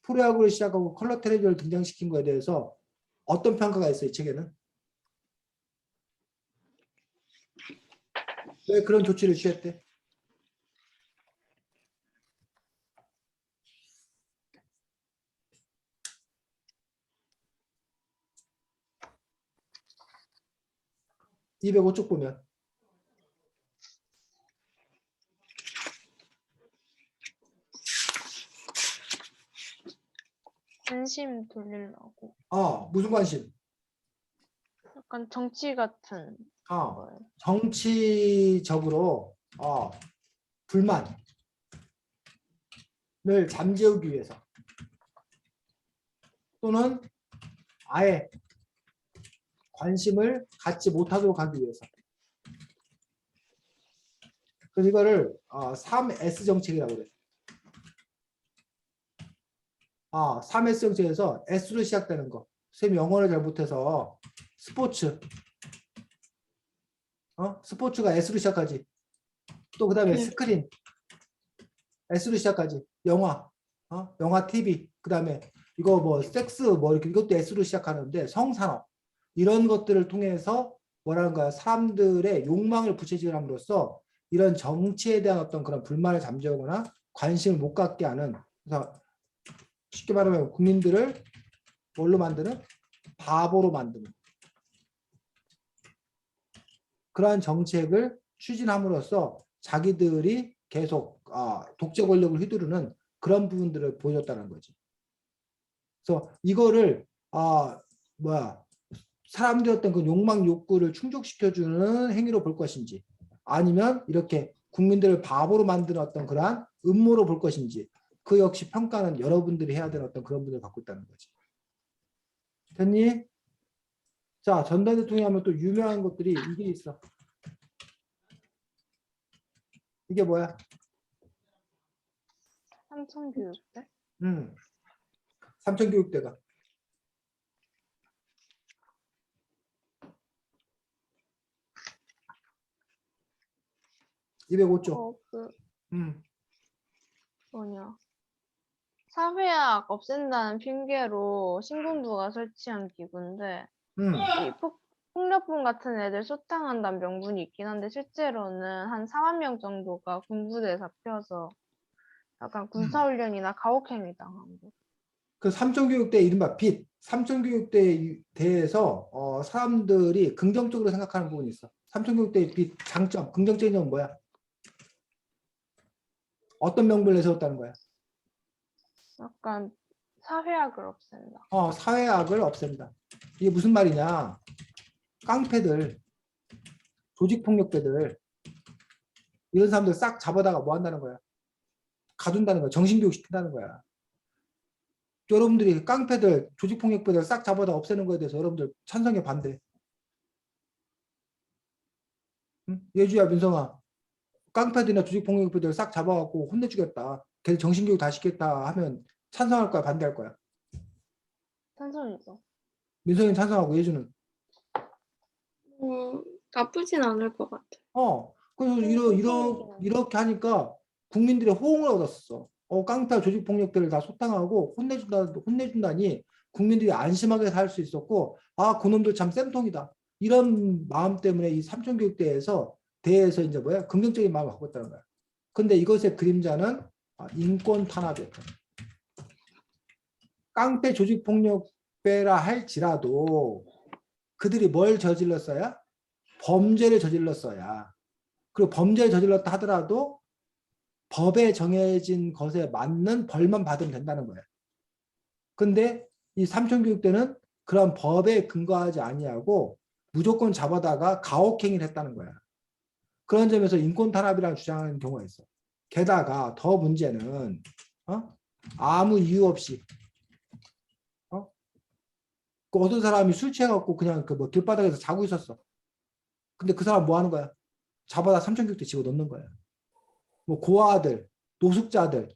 프로야구를 시작하고 컬러 텔레비전을 등장시킨 거에 대해서 어떤 평가가 있어요, 이 책에는? 왜 그런 조치를 취했대? 205쪽 보면. 관심 돌리려고. 무슨 관심? 약간 정치 같은 거예요. 정치적으로 불만을 잠재우기 위해서 또는 아예 관심을 갖지 못하도록 하기 위해서. 그래서 이거를 3S 정책이라고 그래요. 3S 정책에서 S로 시작되는 거. 선생님이 영어를 잘 못해서 스포츠가 S로 시작하지. 또 그 다음에 네. 스크린 S로 시작하지. 영화 영화 TV 그 다음에 이거 뭐 섹스 뭐 이렇게 이것도 S로 시작하는데 성산업 이런 것들을 통해서 뭐라는 거야 사람들의 욕망을 부채질함으로써 이런 정치에 대한 어떤 그런 불만을 잠재우거나 관심을 못 갖게 하는 그래서 쉽게 말하면 국민들을 뭘로 만드는 바보로 만드는 그러한 정책을 추진함으로써 자기들이 계속 독재 권력을 휘두르는 그런 부분들을 보여줬다는 거지. 그래서 이거를 사람들의 어떤 그 욕망 욕구를 충족시켜주는 행위로 볼 것인지 아니면 이렇게 국민들을 바보로 만드는 어떤 그러한 음모로 볼 것인지 그 역시 평가는 여러분들이 해야 되는 어떤 그런 분을 갖고 있다는 거지. 됐니? 자, 전단 대통령 하면 또 유명한 것들이 이게 있어. 이게 뭐야? 삼천교육대? 삼천교육대가. (205조) 뭐냐. 사회학 없앤다는 핑계로 신군부가 설치한 기구인데 이 폭력분 같은 애들 소탕한다는 명분이 있긴 한데 실제로는 한 4만 명 정도가 군부대에 잡혀서 약간 군사훈련이나 가혹행위 당한 거. 그 삼천교육대 이른바 빛 삼천교육대에 대해서 사람들이 긍정적으로 생각하는 부분이 있어. 삼천교육대의 빛 장점 긍정적인 점은 뭐야? 어떤 명분을 내세웠다는 거야? 약간 사회학을 없앤다. 사회악을 없앤다. 이게 무슨 말이냐? 깡패들, 조직폭력배들 이런 사람들 싹 잡아다가 뭐 한다는 거야? 가둔다는 거야. 정신교육 시킨다는 거야. 여러분들이 깡패들, 조직폭력배들 싹 잡아다 없애는 거에 대해서 여러분들 찬성에 반대. 응? 예주야, 민성아. 깡패들이나 조직폭력배들 싹 잡아갖고 혼내주겠다. 걔들 정신교육 다 시켰다 하면 찬성할 거야, 반대할 거야? 찬성이죠. 민성이는 찬성하고 예주는? 나쁘진 않을 것 같아요. 그래서 이렇게 하니까 국민들의 호응을 얻었어. 깡패 조직폭력들을 다 소탕하고 혼내준다니 국민들이 안심하게 살 수 있었고, 그놈들 참 쌤통이다. 이런 마음 때문에 이 삼천교육대에서 대해서 이제 뭐야? 긍정적인 마음을 갖고 있다는 거야. 근데 이것의 그림자는 인권 탄압이었다. 깡패 조직폭력배라 할지라도 그들이 뭘 저질렀어야? 범죄를 저질렀어야. 그리고 범죄를 저질렀다 하더라도 법에 정해진 것에 맞는 벌만 받으면 된다는 거예요. 근데 이 삼천교육대는 그런 법에 근거하지 아니하고 무조건 잡아다가 가혹행위를 했다는 거야. 그런 점에서 인권 탄압이라는 주장하는 경우가 있어. 게다가 더 문제는 아무 이유 없이 그 어떤 사람이 술 취해갖고 그냥 그 뭐 길바닥에서 자고 있었어. 근데 그 사람 뭐 하는 거야? 잡아다 삼천교육대 집어넣는 거야. 뭐 고아들, 노숙자들,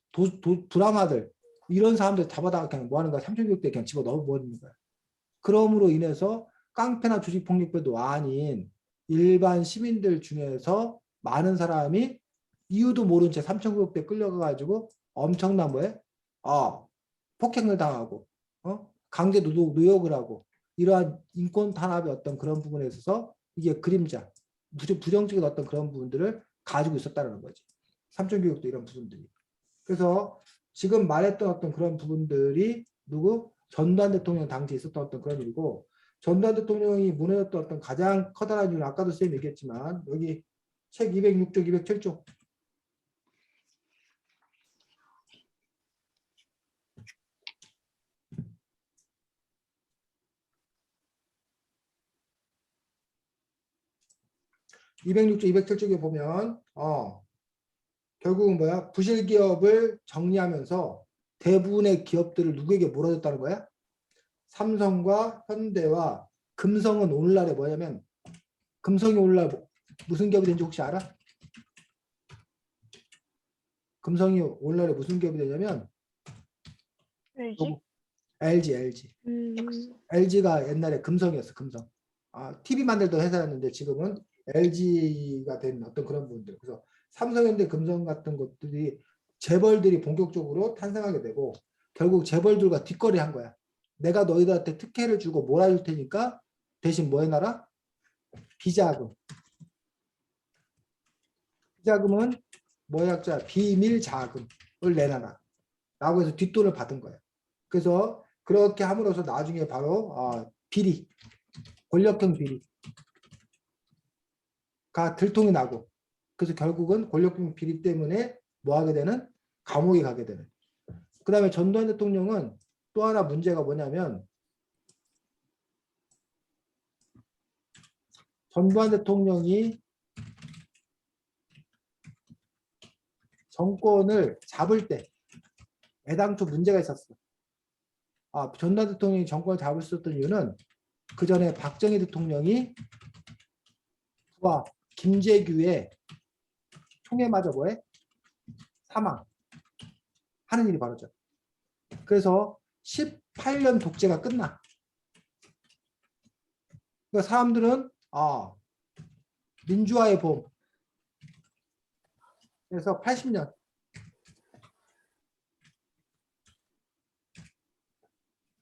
불황아들 이런 사람들 잡아다가 그냥 뭐 하는 거야? 삼천교육대 그냥 집어넣어버리는 거야. 그럼으로 인해서 깡패나 조직폭력배도 아닌 일반 시민들 중에서 많은 사람이 이유도 모른 채 삼천교육대 끌려가가지고 엄청난 뭐에 폭행을 당하고 강제 노역을 하고 이러한 인권 탄압의 어떤 그런 부분에 있어서 이게 그림자 부정적인 어떤 그런 부분들을 가지고 있었다는 거지. 삼천교육도 이런 부분들이. 그래서 지금 말했던 어떤 그런 부분들이 누구? 전두환 대통령 당시에 있었던 어떤 그런 일이고 전두환 대통령이 무너졌던 어떤 가장 커다란 이유는 아까도 선생님 얘기했지만 여기 책 206쪽, 207쪽. (206쪽) 207쪽에 보면 결국은 뭐야? 부실 기업을 정리하면서 대부분의 기업들을 누구에게 몰아줬다는 거야? 삼성과 현대와 금성은 오늘날에 뭐냐면 금성이 오늘날 무슨 기업이 된지 혹시 알아? 금성이 오늘날에 무슨 기업이 되냐면 알지? LG. LG가 옛날에 금성이었어. 금성. TV 만들던 회사였는데 지금은 LG가 된 어떤 그런 부분들. 그래서 삼성현대 금성 같은 것들이 재벌들이 본격적으로 탄생하게 되고 결국 재벌들과 뒷거래한 거야. 내가 너희들한테 특혜를 주고 몰아줄 테니까 대신 뭐 해놔라? 비자금. 비자금은 뭐의 약자? 비밀 자금을 내놔라. 라고 해서 뒷돈을 받은 거예요. 그래서 그렇게 함으로써 나중에 바로 비리, 권력형 비리가 들통이 나고 그래서 결국은 권력형 비리 때문에 뭐 하게 되는? 감옥에 가게 되는. 그 다음에 전두환 대통령은 또 하나 문제가 뭐냐면 전두환 대통령이 정권을 잡을 때 애당초 문제가 있었어. 전두환 대통령이 정권을 잡을 수 있었던 이유는 그 전에 박정희 대통령이 부하 김재규의 총에 맞아 뭐해? 사망하는 일이 벌어져. 그래서 18년 독재가 끝나. 그러니까 사람들은 민주화의 봄. 그래서 80년.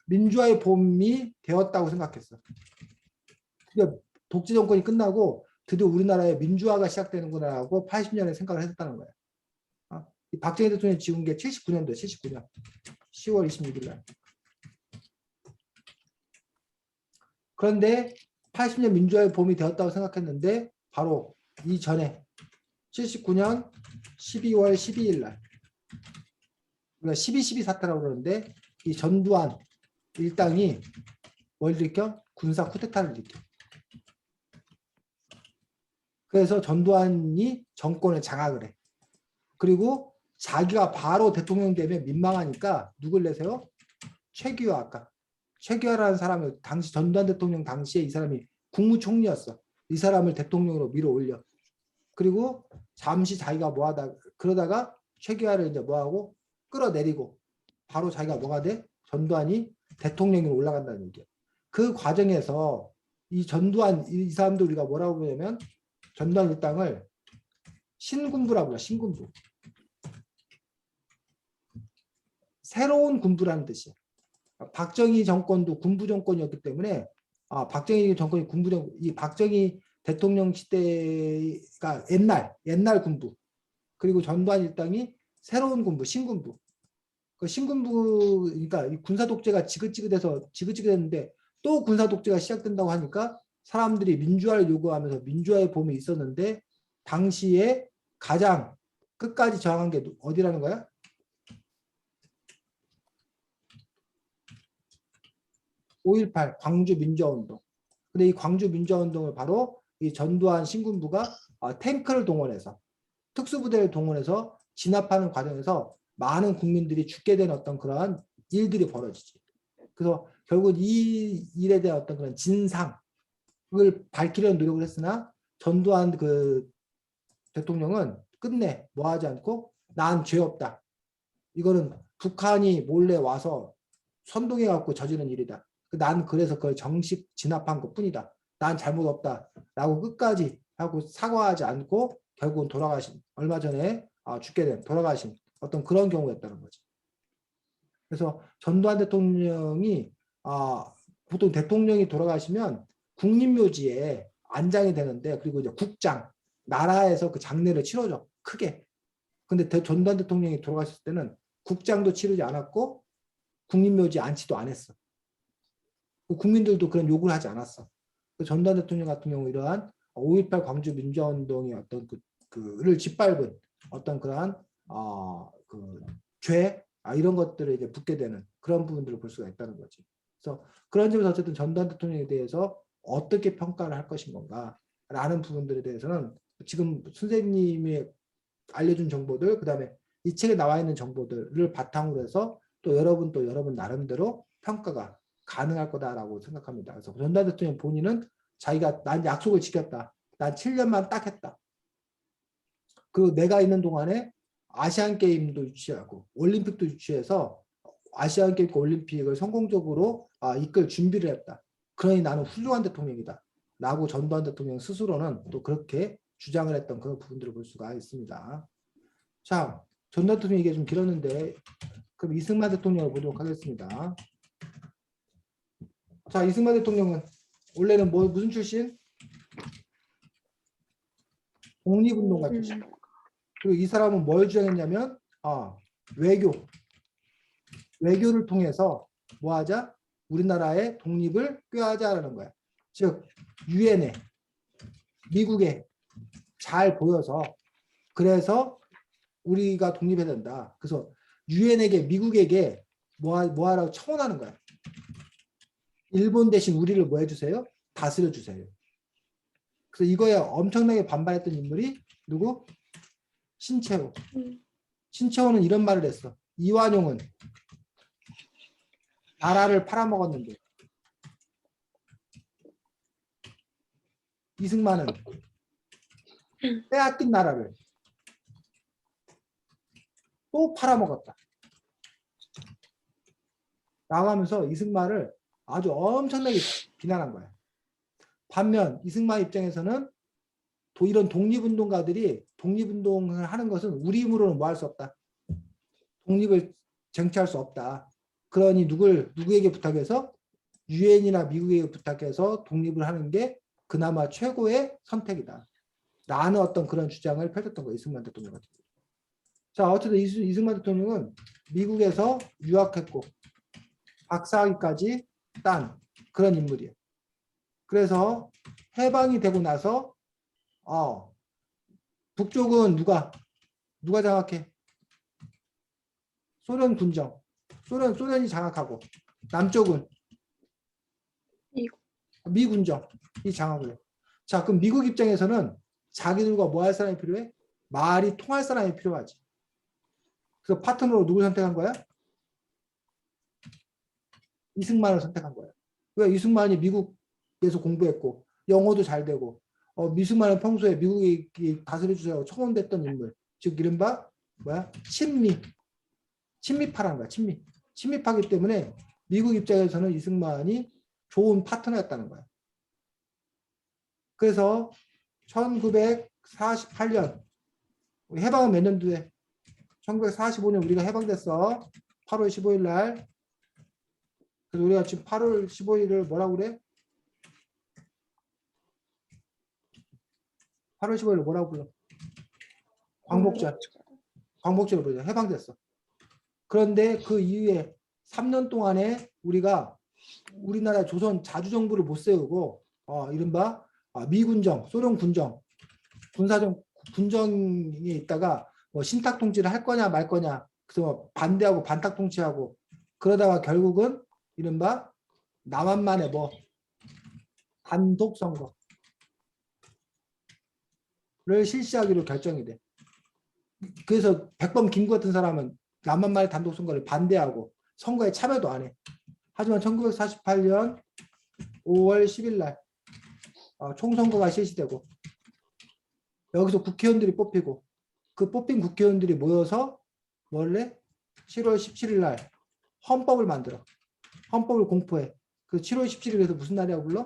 민주화의 봄이 되었다고 생각했어. 그러니까 독재 정권이 끝나고 드디어 우리나라의 민주화가 시작되는구나라고 80년에 생각을 했었다는 거야. 박정희 대통령이 지은 게 79년도에 79년 10월 26일 날. 그런데 80년 민주화의 봄이 되었다고 생각했는데 바로 이전에 79년 12월 12일 날 우리가 12.12 사태라고 그러는데 이 전두환 일당이 뭘 일으켜? 군사 쿠데타를 일으켜. 그래서 전두환이 정권을 장악을 해. 그리고 자기가 바로 대통령 되면 민망하니까 누굴 내세요? 최규하. 아까 최규하라는 사람을 당시 전두환 대통령 당시에 이 사람이 국무총리였어. 이 사람을 대통령으로 밀어 올려. 그리고 잠시 자기가 뭐하다 그러다가 최규하를 이제 뭐하고 끌어내리고 바로 자기가 뭐가 돼? 전두환이 대통령으로 올라간다는 얘기야. 그 과정에서 이 전두환 이 사람들 우리가 뭐라고 보냐면 전두환 일당을 신군부라고 해요. 신군부. 새로운 군부라는 뜻이에요. 박정희 정권도 군부 정권이었기 때문에 박정희 정권이 군부 정권, 이 박정희 대통령 시대가 옛날 군부, 그리고 전두환 일당이 새로운 군부, 신군부. 그 신군부, 그러니까 이 군사 독재가 지긋지긋했는데 또 군사 독재가 시작된다고 하니까 사람들이 민주화를 요구하면서 민주화의 봄이 있었는데 당시에 가장 끝까지 저항한 게 어디라는 거야? 5.18 광주 민주화운동. 근데 이 광주 민주화운동을 바로 이 전두환 신군부가 탱크를 동원해서 특수부대를 동원해서 진압하는 과정에서 많은 국민들이 죽게 된 어떤 그러한 일들이 벌어지지. 그래서 결국 이 일에 대한 어떤 그런 진상을 밝히려는 노력을 했으나 전두환 그 대통령은 끝내 뭐 하지 않고 난 죄 없다. 이거는 북한이 몰래 와서 선동해 갖고 저지른 일이다. 난 그래서 그걸 정식 진압한 것뿐이다. 난 잘못 없다. 라고 끝까지 하고 사과하지 않고 결국은 돌아가신 얼마 전에 죽게 된 돌아가신 어떤 그런 경우였다는 거지. 그래서 전두환 대통령이 보통 대통령이 돌아가시면 국립묘지에 안장이 되는데 그리고 이제 국장 나라에서 그 장례를 치러줘 크게. 근데 전두환 대통령이 돌아가셨을 때는 국장도 치르지 않았고 국립묘지 안치도 안 했어. 국민들도 그런 요구를 하지 않았어. 전두환 대통령 같은 경우 이러한 5.18 광주 민주화운동의 어떤 그를 짓밟은 어떤 그러한 죄 이런 것들을 이제 붙게 되는 그런 부분들을 볼 수가 있다는 거지. 그래서 그런 점에서 어쨌든 전두환 대통령에 대해서 어떻게 평가를 할 것인 건가라는 부분들에 대해서는 지금 선생님이 알려준 정보들, 그다음에 이 책에 나와 있는 정보들을 바탕으로 해서 또 여러분 나름대로 평가가 가능할 거다라고 생각합니다. 그래서 전두환 대통령 본인은 자기가 난 약속을 지켰다. 난 7년만 딱 했다. 그리고 내가 있는 동안에 아시안 게임도 유치하고 올림픽도 유치해서 아시안 게임과 올림픽을 성공적으로 이끌 준비를 했다. 그러니 나는 훌륭한 대통령이다. 라고 전두환 대통령 스스로는 또 그렇게 주장을 했던 그런 부분들을 볼 수가 있습니다. 자, 전두환 대통령 이게 좀 길었는데 그럼 이승만 대통령을 보도록 하겠습니다. 자, 이승만 대통령은 원래는 무슨 출신? 독립운동가 출신. 그리고 이 사람은 뭘 주장했냐면 외교를 통해서 뭐 하자? 우리나라의 독립을 꾀하자라는 거야. 즉 유엔에 미국에 잘 보여서 그래서 우리가 독립해야 된다. 그래서 유엔에게 미국에게 뭐 하라고 청원하는 거야. 일본 대신 우리를 뭐 해주세요? 다스려 주세요. 그래서 이거에 엄청나게 반발했던 인물이 누구? 신채호. 신채호는 이런 말을 했어. 이완용은 나라를 팔아먹었는데 이승만은 빼앗긴 나라를 또 팔아먹었다. 나가면서 이승만을 아주 엄청나게 비난한 거야. 반면 이승만 입장에서는 이런 독립운동가들이 독립운동을 하는 것은 우리 힘으로는 뭐 할 수 없다. 독립을 쟁취할 수 없다. 그러니 누구에게 부탁해서 유엔이나 미국에게 부탁해서 독립을 하는 게 그나마 최고의 선택이다. 라는 어떤 그런 주장을 펼쳤던 거예요. 이승만 대통령 같은 경우. 자, 어쨌든 이승만 대통령은 미국에서 유학했고 박사학위까지 딴 그런 인물이에요. 그래서 해방이 되고 나서 북쪽은 누가 장악해? 소련 군정. 소련이 장악하고 남쪽은 미군정이 장악을 해. 자, 그럼 미국 입장에서는 자기들과 뭐 할 사람이 필요해? 말이 통할 사람이 필요하지. 그래서 파트너로 누굴 선택한 거야? 이승만을 선택한 거야. 왜? 이승만이 미국에서 공부했고 영어도 잘 되고 이승만은 평소에 미국이 다스려 주자고 청원됐던 인물. 즉 이른바 친미파라는 거야. 친미파기 때문에 미국 입장에서는 이승만이 좋은 파트너였다는 거야. 그래서 1948년 해방은 몇 년도에? 1945년 우리가 해방됐어. 8월 15일 날. 그래서 우리가 지금 8월 15일을 뭐라고 그래? 8월 15일을 뭐라고 불러? 광복절 부르자. 해방됐어. 그런데 그 이후에 3년 동안에 우리나라 조선 자주정부를 못 세우고 이른바 미군정, 소련 군정, 군정에 있다가 뭐 신탁 통치를 할 거냐 말 거냐, 그래서 반대하고 반탁 통치하고 그러다가 결국은 이른바 남한만의 단독 선거를 실시하기로 결정이 돼. 그래서 백범 김구 같은 사람은 남한만의 단독 선거를 반대하고 선거에 참여도 안 해. 하지만 1948년 5월 10일 날 총선거가 실시되고 여기서 국회의원들이 뽑히고 그 뽑힌 국회의원들이 모여서 원래 7월 17일 날 헌법을 만들어. 헌법을 공포해. 그 7월 17일에서 무슨 날이라고 불러?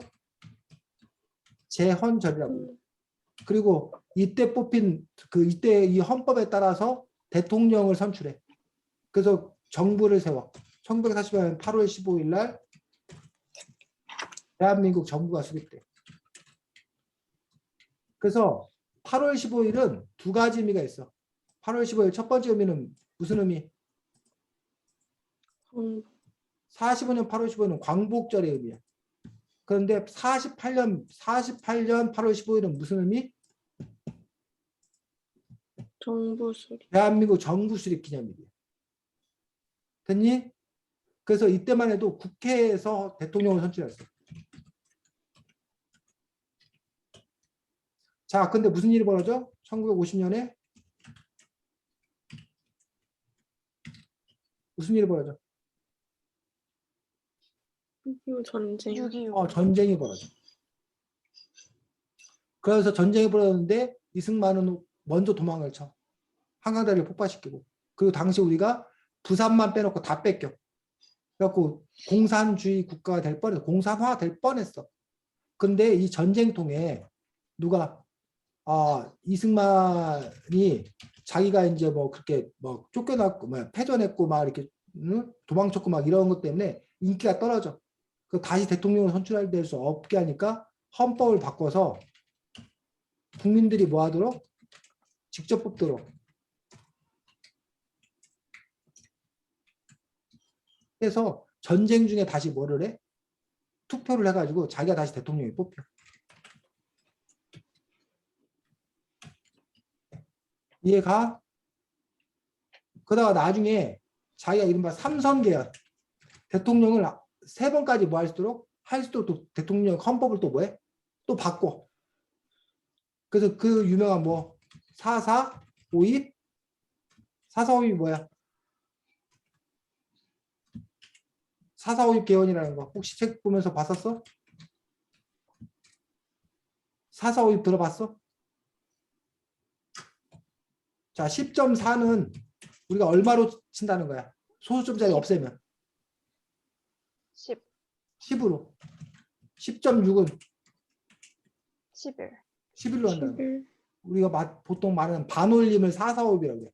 제헌절이라고 불러. 그리고 이때 이때 이 헌법에 따라서 대통령을 선출해. 그래서 정부를 세워. 1948년 8월 15일 날 대한민국 정부가 수립돼. 그래서 8월 15일은 두 가지 의미가 있어. 8월 15일 첫 번째 의미는 무슨 의미? 45년 8월 15일은 광복절의 의미야. 그런데 48년 8월 15일은 무슨 의미? 정부 수립. 대한민국 정부 수립 기념일이에요. 됐니? 그래서 이때만 해도 국회에서 대통령을 선출했어. 자, 근데 무슨 일이 벌어져? 1950년에 무슨 일이 벌어져? 6.25 전쟁. 6.25. 전쟁이 벌어져. 그래서 전쟁이 벌어졌는데 이승만은 먼저 도망을 쳐. 한강다리를 폭파시키고. 그리고 당시 우리가 부산만 빼놓고 다 뺏겨. 그래갖고 공산주의 국가가 될 뻔했어. 공산화 될 뻔했어. 근데 이 전쟁통에 누가 이승만이 자기가 이제 뭐 그렇게 뭐 쫓겨났고 뭐 패전했고 막 이렇게 도망쳤고 막 이런 것 때문에 인기가 떨어져. 그 다시 대통령을 선출될 수 없게 하니까 헌법을 바꿔서 국민들이 뭐 하도록 직접 뽑도록 해서 전쟁 중에 다시 뭐를 해? 투표를 해가지고 자기가 다시 대통령이 뽑혀. 이해가? 그러다가 나중에 자기가 이른바 삼선개헌 대통령을 3번까지 뭐 할 수 있도록 또 대통령 헌법을 또 뭐해? 또 바꿔. 그래서 그 유명한 뭐 4.4 5입 뭐야? 4.4 5입 개헌이라는 거 혹시 책 보면서 봤었어? 4.4 5입 들어봤어? 자, 10.4는 우리가 얼마로 친다는 거야? 소수점자리 없애면 10, 10으로. 10.6은 11. 11로 한다는 거야. 11. 우리가 보통 말하는 반올림을 4.4 5입이라고 해.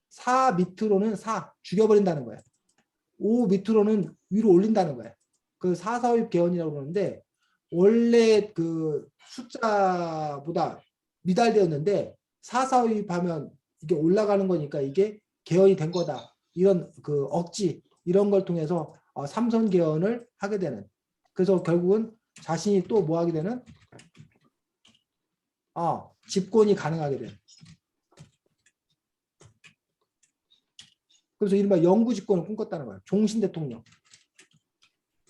4 밑으로는 4 죽여버린다는 거야. 5 밑으로는 위로 올린다는 거야. 그 4.4 5입 개헌이라고 그러는데 원래 그 숫자보다 미달되었는데 4.4 5입 하면 이게 올라가는 거니까 이게 개헌이 된 거다. 이런 그 억지 이런 걸 통해서 삼선 개헌을 하게 되는. 그래서 결국은 자신이 또 뭐 하게 되는? 집권이 가능하게 되는. 그래서 이른바 영구 집권을 꿈꿨다는 거예요. 종신 대통령.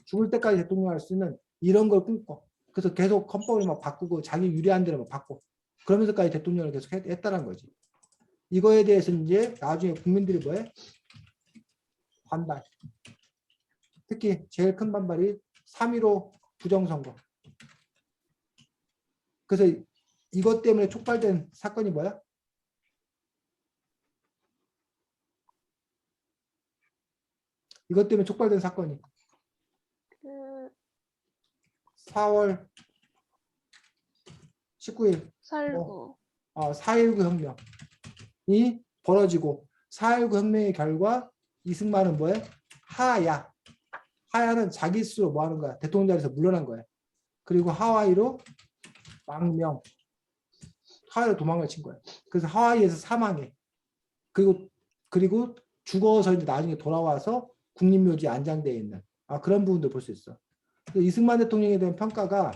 죽을 때까지 대통령 할 수 있는 이런 걸 꿈꿔. 그래서 계속 헌법을 막 바꾸고 자기 유리한 대로 막 바꿔. 그러면서까지 대통령을 계속 했다는 거지. 이거에 대해서 이제 나중에 국민들이 뭐해? 반발. 특히 제일 큰 반발이 3.15 부정선거. 그래서 이것 때문에 촉발된 사건이 뭐야? 이것 때문에 촉발된 사건이 그 4월 19일 4.19. 4.19 혁명이 벌어지고 4.19 혁명의 결과 이승만은 뭐해? 하야. 하야는 자기 스스로 뭐 하는 거야? 대통령 자리에서 물러난 거야. 그리고 하와이로 망명. 하와이로 도망을 친 거야. 그래서 하와이에서 사망해. 그리고 죽어서 이제 나중에 돌아와서 국립묘지에 안장되어 있는 그런 부분도 볼 수 있어. 이승만 대통령에 대한 평가가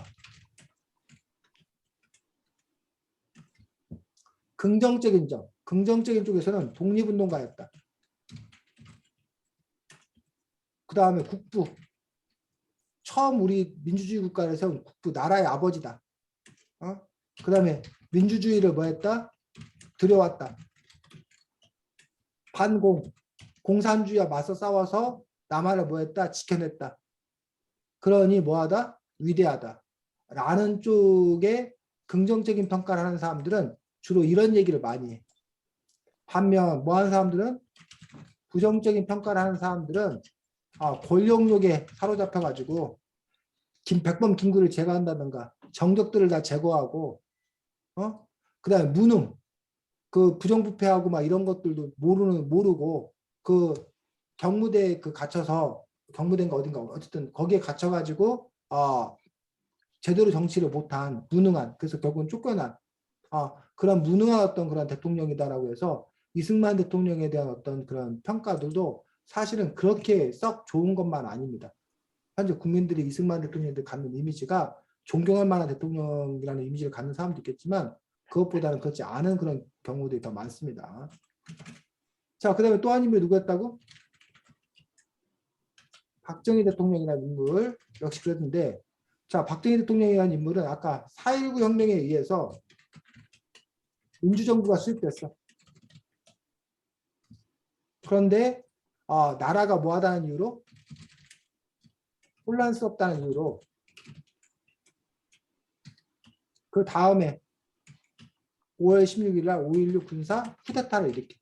긍정적인 점, 긍정적인 쪽에서는 독립운동가였다. 그 다음에 국부. 처음 우리 민주주의 국가를 세운 국부, 나라의 아버지다. 그 다음에 민주주의를 뭐 했다? 들여왔다. 반공, 공산주의와 맞서 싸워서 남한을 뭐 했다? 지켜냈다. 그러니 뭐하다? 위대하다. 라는 쪽에 긍정적인 평가를 하는 사람들은 주로 이런 얘기를 많이 해. 반면 뭐 하는 사람들은 부정적인 평가를 하는 사람들은 권력욕에 사로잡혀가지고 백범 김구를 제거한다든가 정적들을 다 제거하고 그다음에 무능 그 부정부패하고 막 이런 것들도 모르고 그 경무대에 갇혀서 경무대인가 어딘가 어쨌든 거기에 갇혀가지고 제대로 정치를 못한 무능한 그래서 결국은 쫓겨난 그런 무능한 어떤 그런 대통령이다라고 해서 이승만 대통령에 대한 어떤 그런 평가들도 사실은 그렇게 썩 좋은 것만 아닙니다. 현재 국민들이 이승만 대통령한테 갖는 이미지가 존경할 만한 대통령이라는 이미지를 갖는 사람도 있겠지만 그것보다는 그렇지 않은 그런 경우들이 더 많습니다. 자, 그 다음에 또 한 인물이 누구였다고? 박정희 대통령이라는 인물 역시 그랬는데, 자, 박정희 대통령이라는 인물은 아까 4.19 혁명에 의해서 민주정부가 수립됐어. 그런데 나라가 뭐하다는 이유로? 혼란스럽다는 이유로 그 다음에 5월 16일 날 5.16 군사 쿠데타를 일으켜.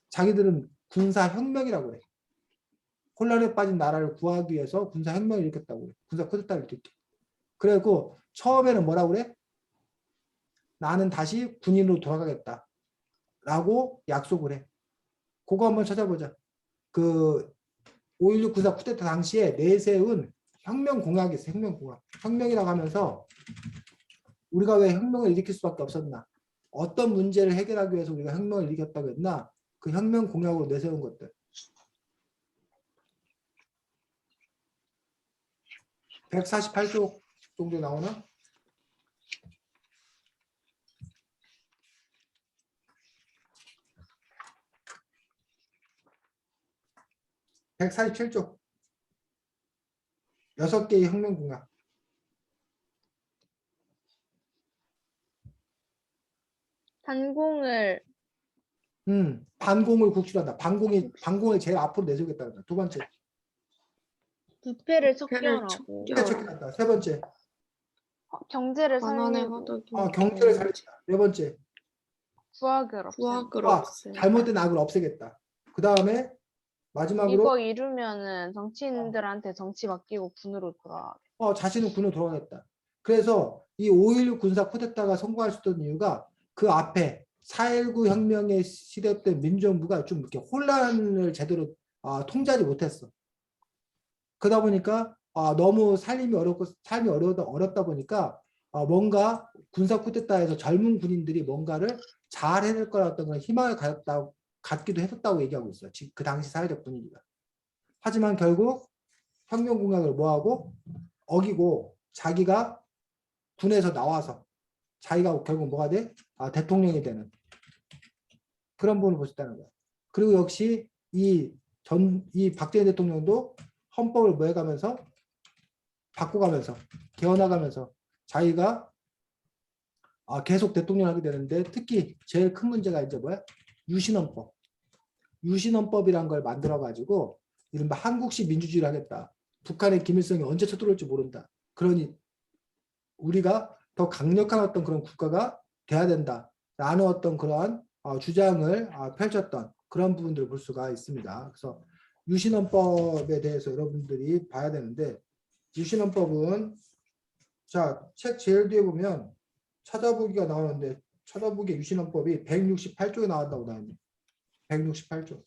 자기들은 군사혁명이라고 그래. 혼란에 빠진 나라를 구하기 위해서 군사혁명을 일으켰다고 그래. 군사 쿠데타를 일으켜. 그리고 처음에는 뭐라고 그래? 나는 다시 군인으로 돌아가겠다. 라고 약속을 해. 그거 한번 찾아보자. 그 5.16 군사 쿠데타 당시에 내세운 혁명 공약이 있어. 혁명 공약. 혁명이라고 하면서 우리가 왜 혁명을 일으킬 수밖에 없었나? 어떤 문제를 해결하기 위해서 우리가 혁명을 일으켰다고 했나? 그 혁명 공약으로 내세운 것들. 148쪽 정도 나오나? (147쪽) 6개의 혁명 공약. 단공을 반공을 구출한다. 반공을 제일 앞으로 내세우겠다. 두 번째. 부패를 부패를 척결하고 척결한다. 세 번째. 경제를 관원의 살리고 허덕이 경제를 살린다. 네 번째. 부학을 없애고 부학을 없애. 잘못된 악을 없애겠다. 그 다음에 마지막으로 이거 이루면은 정치인들한테 정치 맡기고 군으로 돌아. 자신은 군으로 돌아가겠다. 그래서 이 5.16 군사 쿠데타가 성공할 수 있던 이유가 그 앞에 4.19 혁명에 시대했던 민주정부가 좀 이렇게 혼란을 제대로 통제하지 못했어. 그러다 보니까 너무 삶이 어렵다 보니까 뭔가 군사 쿠데타에서 젊은 군인들이 뭔가를 잘 해낼 거라 어떤 그런 희망을 갖기도 했었다고 얘기하고 있어요. 그 당시 사회적 분위기가. 하지만 결국 혁명 공약을 뭐하고 어기고 자기가 군에서 나와서 자기가 결국 뭐가 돼? 대통령이 되는 그런 부분을 볼 수 있다는 거야. 그리고 역시 이 박정희 대통령도 헌법을 뭐 해가면서 바꿔가면서 개헌해가면서 자기가 계속 대통령 하게 되는데 특히 제일 큰 문제가 이제 뭐야? 유신헌법. 유신헌법이란 걸 만들어가지고 이른바 한국식 민주주의를 하겠다. 북한의 김일성이 언제 쳐들어올지 모른다. 그러니 우리가 더 강력한 어떤 그런 국가가 돼야 된다라는 어떤 그러한 주장을 펼쳤던 그런 부분들을 볼 수가 있습니다. 그래서 유신헌법에 대해서 여러분들이 봐야 되는데 유신헌법은 자, 책 제일 뒤에 보면 찾아보기가 나오는데 찾아보기 유신헌법이 168쪽에 나왔다고 나옵니다. 168쪽.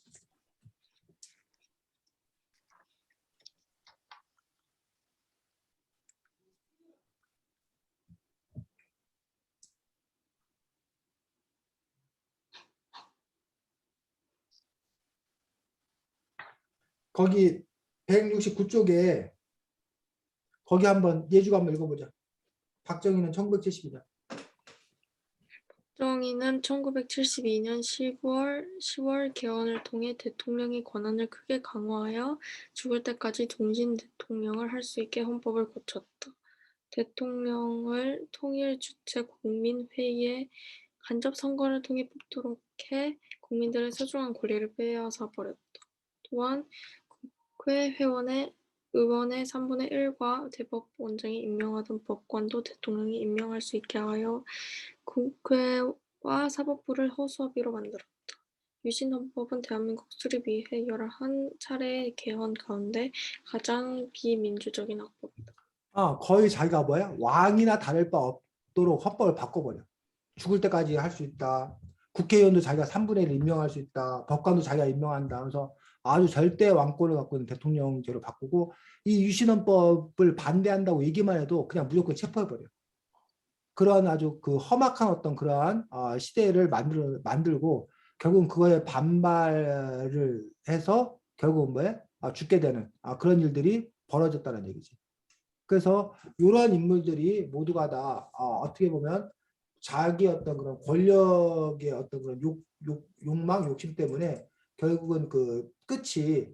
거기 169쪽에 거기 한번 예주가 한번 읽어보자. 박정희는 1970이다. 박정희는 1972년 10월 개헌을 통해 대통령의 권한을 크게 강화하여 죽을 때까지 동진 대통령을 할 수 있게 헌법을 고쳤다. 대통령을 통일 주체 국민회의에 간접 선거를 통해 뽑도록 해 국민들의 소중한 권리를 빼앗아 버렸다. 또한 국회 회원의 의원의 3분의 1과 대법원장이 임명하던 법관도 대통령이 임명할 수 있게 하여 국회와 사법부를 허수아비로 만들었다. 유신헌법은 대한민국 수립 이래 11차례의 개헌 가운데 가장 비민주적인 악법이다. 거의 자기가 뭐야? 왕이나 다를 바 없도록 헌법을 바꿔버려. 죽을 때까지 할 수 있다. 국회의원도 자기가 3분의 1을 임명할 수 있다. 법관도 자기가 임명한다. 그래서 아주 절대 왕권을 갖고 있는 대통령제로 바꾸고 이 유신헌법을 반대한다고 얘기만 해도 그냥 무조건 체포해버려. 그러한 아주 그 험악한 어떤 그러한 시대를 만들고 결국은 그거에 반발을 해서 결국은 뭐야? 죽게 되는 그런 일들이 벌어졌다는 얘기지. 그래서 이러한 인물들이 모두가 다 어떻게 보면 자기 어떤 그런 권력의 어떤 그런 욕망, 욕심 때문에 결국은 그 끝이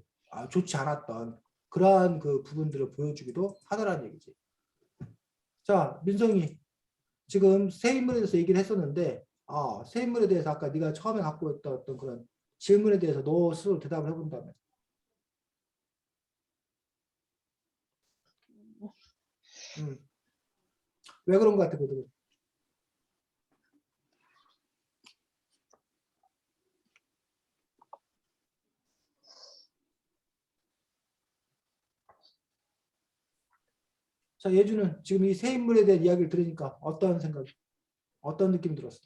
좋지 않았던 그러한 그 부분들을 보여주기도 하더라는 얘기지. 자, 민성이 지금 새 인물에 대해서 얘기를 했었는데 새 인물에 대해서 아까 네가 처음에 갖고 있던 어떤 그런 질문에 대해서 너 스스로 대답을 해본다면. 왜 그런 것 같아, 그들? 자, 예주는 지금 이 새 인물에 대한 이야기를 들으니까 어떤 생각, 어떤 느낌 들었어?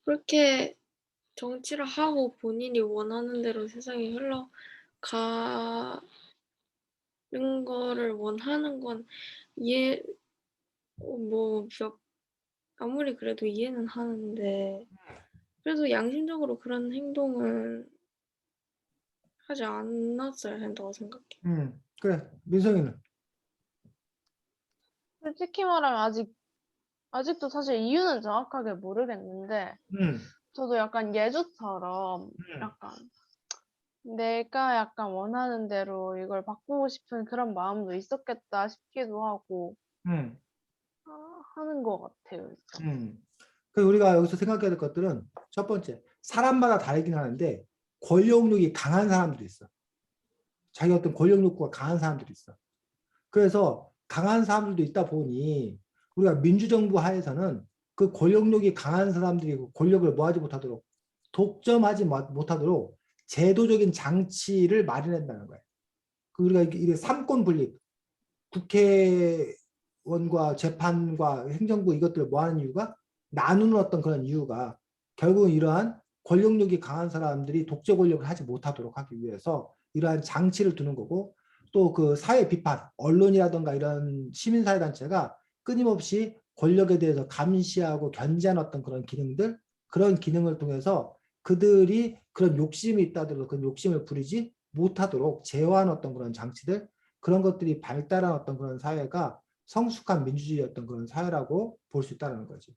그렇게 정치를 하고 본인이 원하는 대로 세상이 흘러가는 거를 원하는 건 이해, 아무리 그래도 이해는 하는데, 그래도 양심적으로 그런 행동은 하지 않았어야 한다고 생각해. 그래, 민성이는? 솔직히 말하면 아직도 사실 이유는 정확하게 모르겠는데, 저도 약간 예주처럼 약간 내가 약간 원하는 대로 이걸 바꾸고 싶은 그런 마음도 있었겠다 싶기도 하고 하는 것 같아요. 일단. 그래서 우리가 여기서 생각해야 될 것들은 첫 번째, 사람마다 다르긴 하는데 권력욕이 강한 사람들이 있어. 자기 어떤 권력 욕구가 강한 사람들이 있어. 그래서 강한 사람들도 있다 보니 우리가 민주정부 하에서는 그 권력욕이 강한 사람들이 권력을 뭐하지 못하도록 독점하지 못하도록 제도적인 장치를 마련한다는 거예요. 우리가 이게 삼권 분립, 국회의원과 재판과 행정부 이것들을 뭐 하는 이유가 나누는 어떤 그런 이유가 결국은 이러한 권력력이 강한 사람들이 독재 권력을 하지 못하도록 하기 위해서 이러한 장치를 두는 거고 또 그 사회 비판, 언론이라든가 이런 시민사회단체가 끊임없이 권력에 대해서 감시하고 견제하는 어떤 그런 기능들, 그런 기능을 통해서 그들이 그런 욕심이 있다더라도 그 욕심을 부리지 못하도록 제어하는 어떤 그런 장치들, 그런 것들이 발달한 어떤 그런 사회가 성숙한 민주주의였던 그런 사회라고 볼 수 있다는 거지.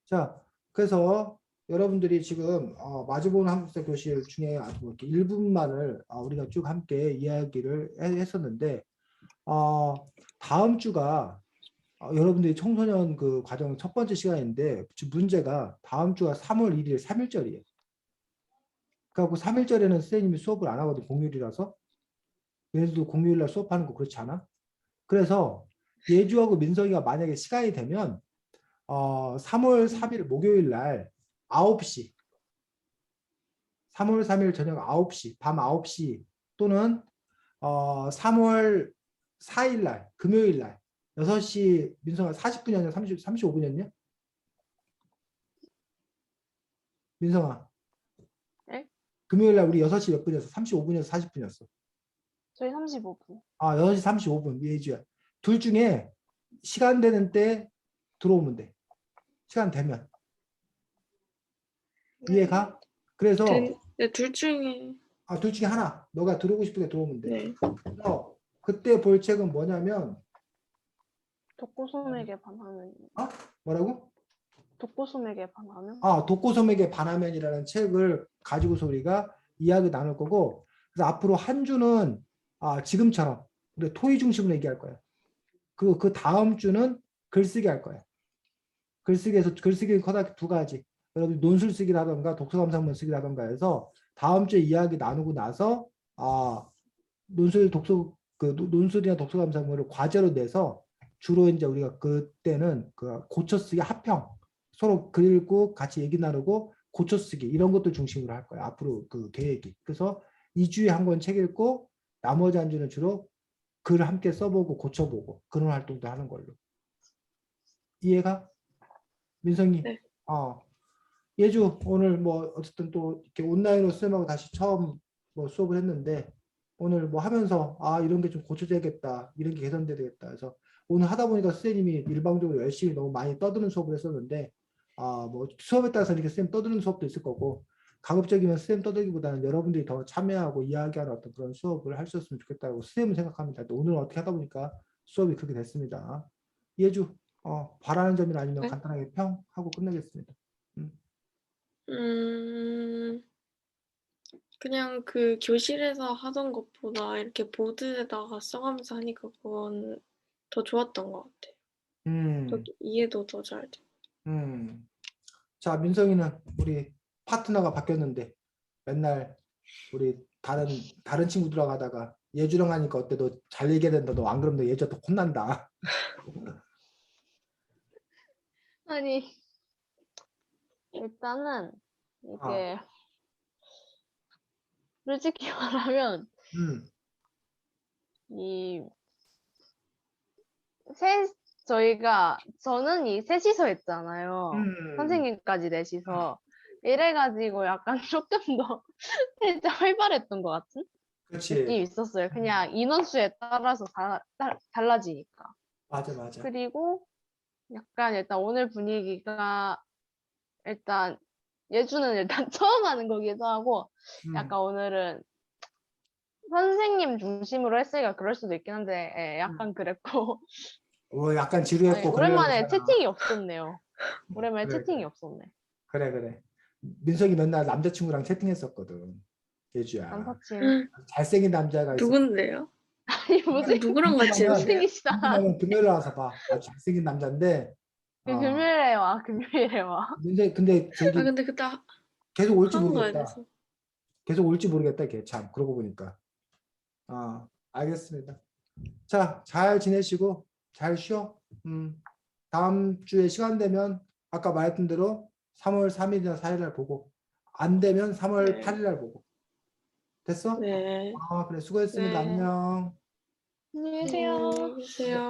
자, 그래서 여러분들이 지금 마주보는 한국사 교실 중에 이렇게 일부분만을 우리가 쭉 함께 이야기를 했었는데 다음 주가 여러분들이 청소년 그 과정 첫 번째 시간인데 문제가 다음 주가 3월 1일 3일절이에요. 그래갖고 3일절에는 선생님이 수업을 안 하거든, 공휴일이라서. 얘네들도 공휴일날 수업하는 거 그렇지 않아? 그래서 예주하고 민석이가 만약에 시간이 되면 3월 3일 목요일 날 9시 3월 3일 저녁 9시 밤 9시 또는 3월 4일 날 금요일 날 6시 민석아 40분이었냐 35분이었냐? 민성아 네? 금요일 날 우리 6시 몇 분이었어? 35분이었어 40분이었어? 저희 35분. 6시 35분 예주야. 둘 중에 시간 되는 때 들어오면 돼. 시간 되면. 이해가? 그래서 둘 중에 둘 중에 하나. 너가 들어오고 싶을 때 들어오면 돼. 네. 그래서 그때 볼 책은 뭐냐면 독고소맥에 반하면. 뭐라고? 독고소맥에 반하면? 독고소맥의 반화면이라는 책을 가지고서 우리가 이야기 나눌 거고 그래서 앞으로 한 주는 지금처럼 우리 토의 중심으로 얘기할 거야. 그 다음 주는 글쓰기 할 거야. 글쓰기에서 글쓰기 커다 두 가지. 여러분 논술 쓰기라던가 독서 감상문 쓰기라던가 해서 다음 주에 이야기 나누고 나서 논술이나 독서 감상문을 과제로 내서 주로 이제 우리가 그때는 그 고쳐 쓰기 합평 서로 글고 같이 얘기 나누고 고쳐 쓰기 이런 것들 중심으로 할 거야. 앞으로 그 계획이. 그래서 2주에 한 권 책 읽고 나머지 한 주는 주로 글을 함께 써보고 고쳐보고 그런 활동도 하는 걸로. 이해가? 민성이. 네. 예주 오늘 뭐 어쨌든 또 이렇게 온라인으로 쌤하고 다시 처음 뭐 수업을 했는데 오늘 뭐 하면서 이런 게 좀 고쳐져야겠다 이런 게 개선돼야 되겠다 그래서 오늘 하다 보니까 선생님이 일방적으로 열심히 너무 많이 떠드는 수업을 했었는데 뭐 수업에 따라서 이렇게 선생님 떠드는 수업도 있을 거고 가급적이면 선생님 떠들기보다는 여러분들이 더 참여하고 이야기하는 어떤 그런 수업을 할 수 있으면 좋겠다고 선생님은 생각합니다. 또 오늘 어떻게 하다 보니까 수업이 그렇게 됐습니다. 예주 바라는 점이나 아니면 네? 간단하게 평하고 끝내겠습니다. 그냥 그 교실에서 하던 것보다 이렇게 보드에다가 써가면서 하니까 그건 더 좋았던 것 같아요. 더 음, 이해도 더 잘 돼. 자, 민성이는 우리 파트너가 바뀌었는데 맨날 우리 다른 친구들하고 하다가 예주랑 하니까 어때? 너 잘 얘기해야 된다. 너 안 그러면 너 예주가 또 혼난다. 아니, 일단은 이게 솔직히 말하면 음, 이 저는 이 셋이서 했잖아요. 음, 선생님까지 넷이서. 이래가지고 약간 조금 더 살짝 활발했던 것 같은 그렇지. 느낌이 있었어요. 그냥 인원수에 따라서 달라지니까. 맞아. 그리고 약간 일단 오늘 분위기가 일단 예주는 일단 처음 하는 거기도 하고 음, 약간 오늘은 선생님 중심으로 했으니까 그럴 수도 있긴 한데 약간 그랬고 약간 아니, 지루했고 오랜만에 그러려잖아. 채팅이 없었네요. 오랜만에 그래, 채팅이 그래, 없었네. 그래. 민석이 맨날 남자친구랑 채팅했었거든. 예주야. 남사친. 잘생긴 남자가 있어. 누군데요? 아니 무슨 누구랑 같이 궁금하면 했어요? 채팅이시다. 금요일에 와서 봐. 아주 잘생긴 남자인데. 금요일에 와, 금요일에 와. 근데 저기 근데 그때 계속 올지 학원 가야 모르겠다. 돼서. 계속 올지 모르겠다. 걔 참. 그러고 보니까. 알겠습니다. 자, 잘 지내시고 잘 쉬어. 다음 주에 시간 되면 아까 말했던 대로 3월 3일이나 4일 날 보고 안 되면 3월 네. 8일 날 보고. 됐어? 네. 그래. 수고했습니다. 네. 안녕. 안녕히 네, 계세요. 안녕히 계세요.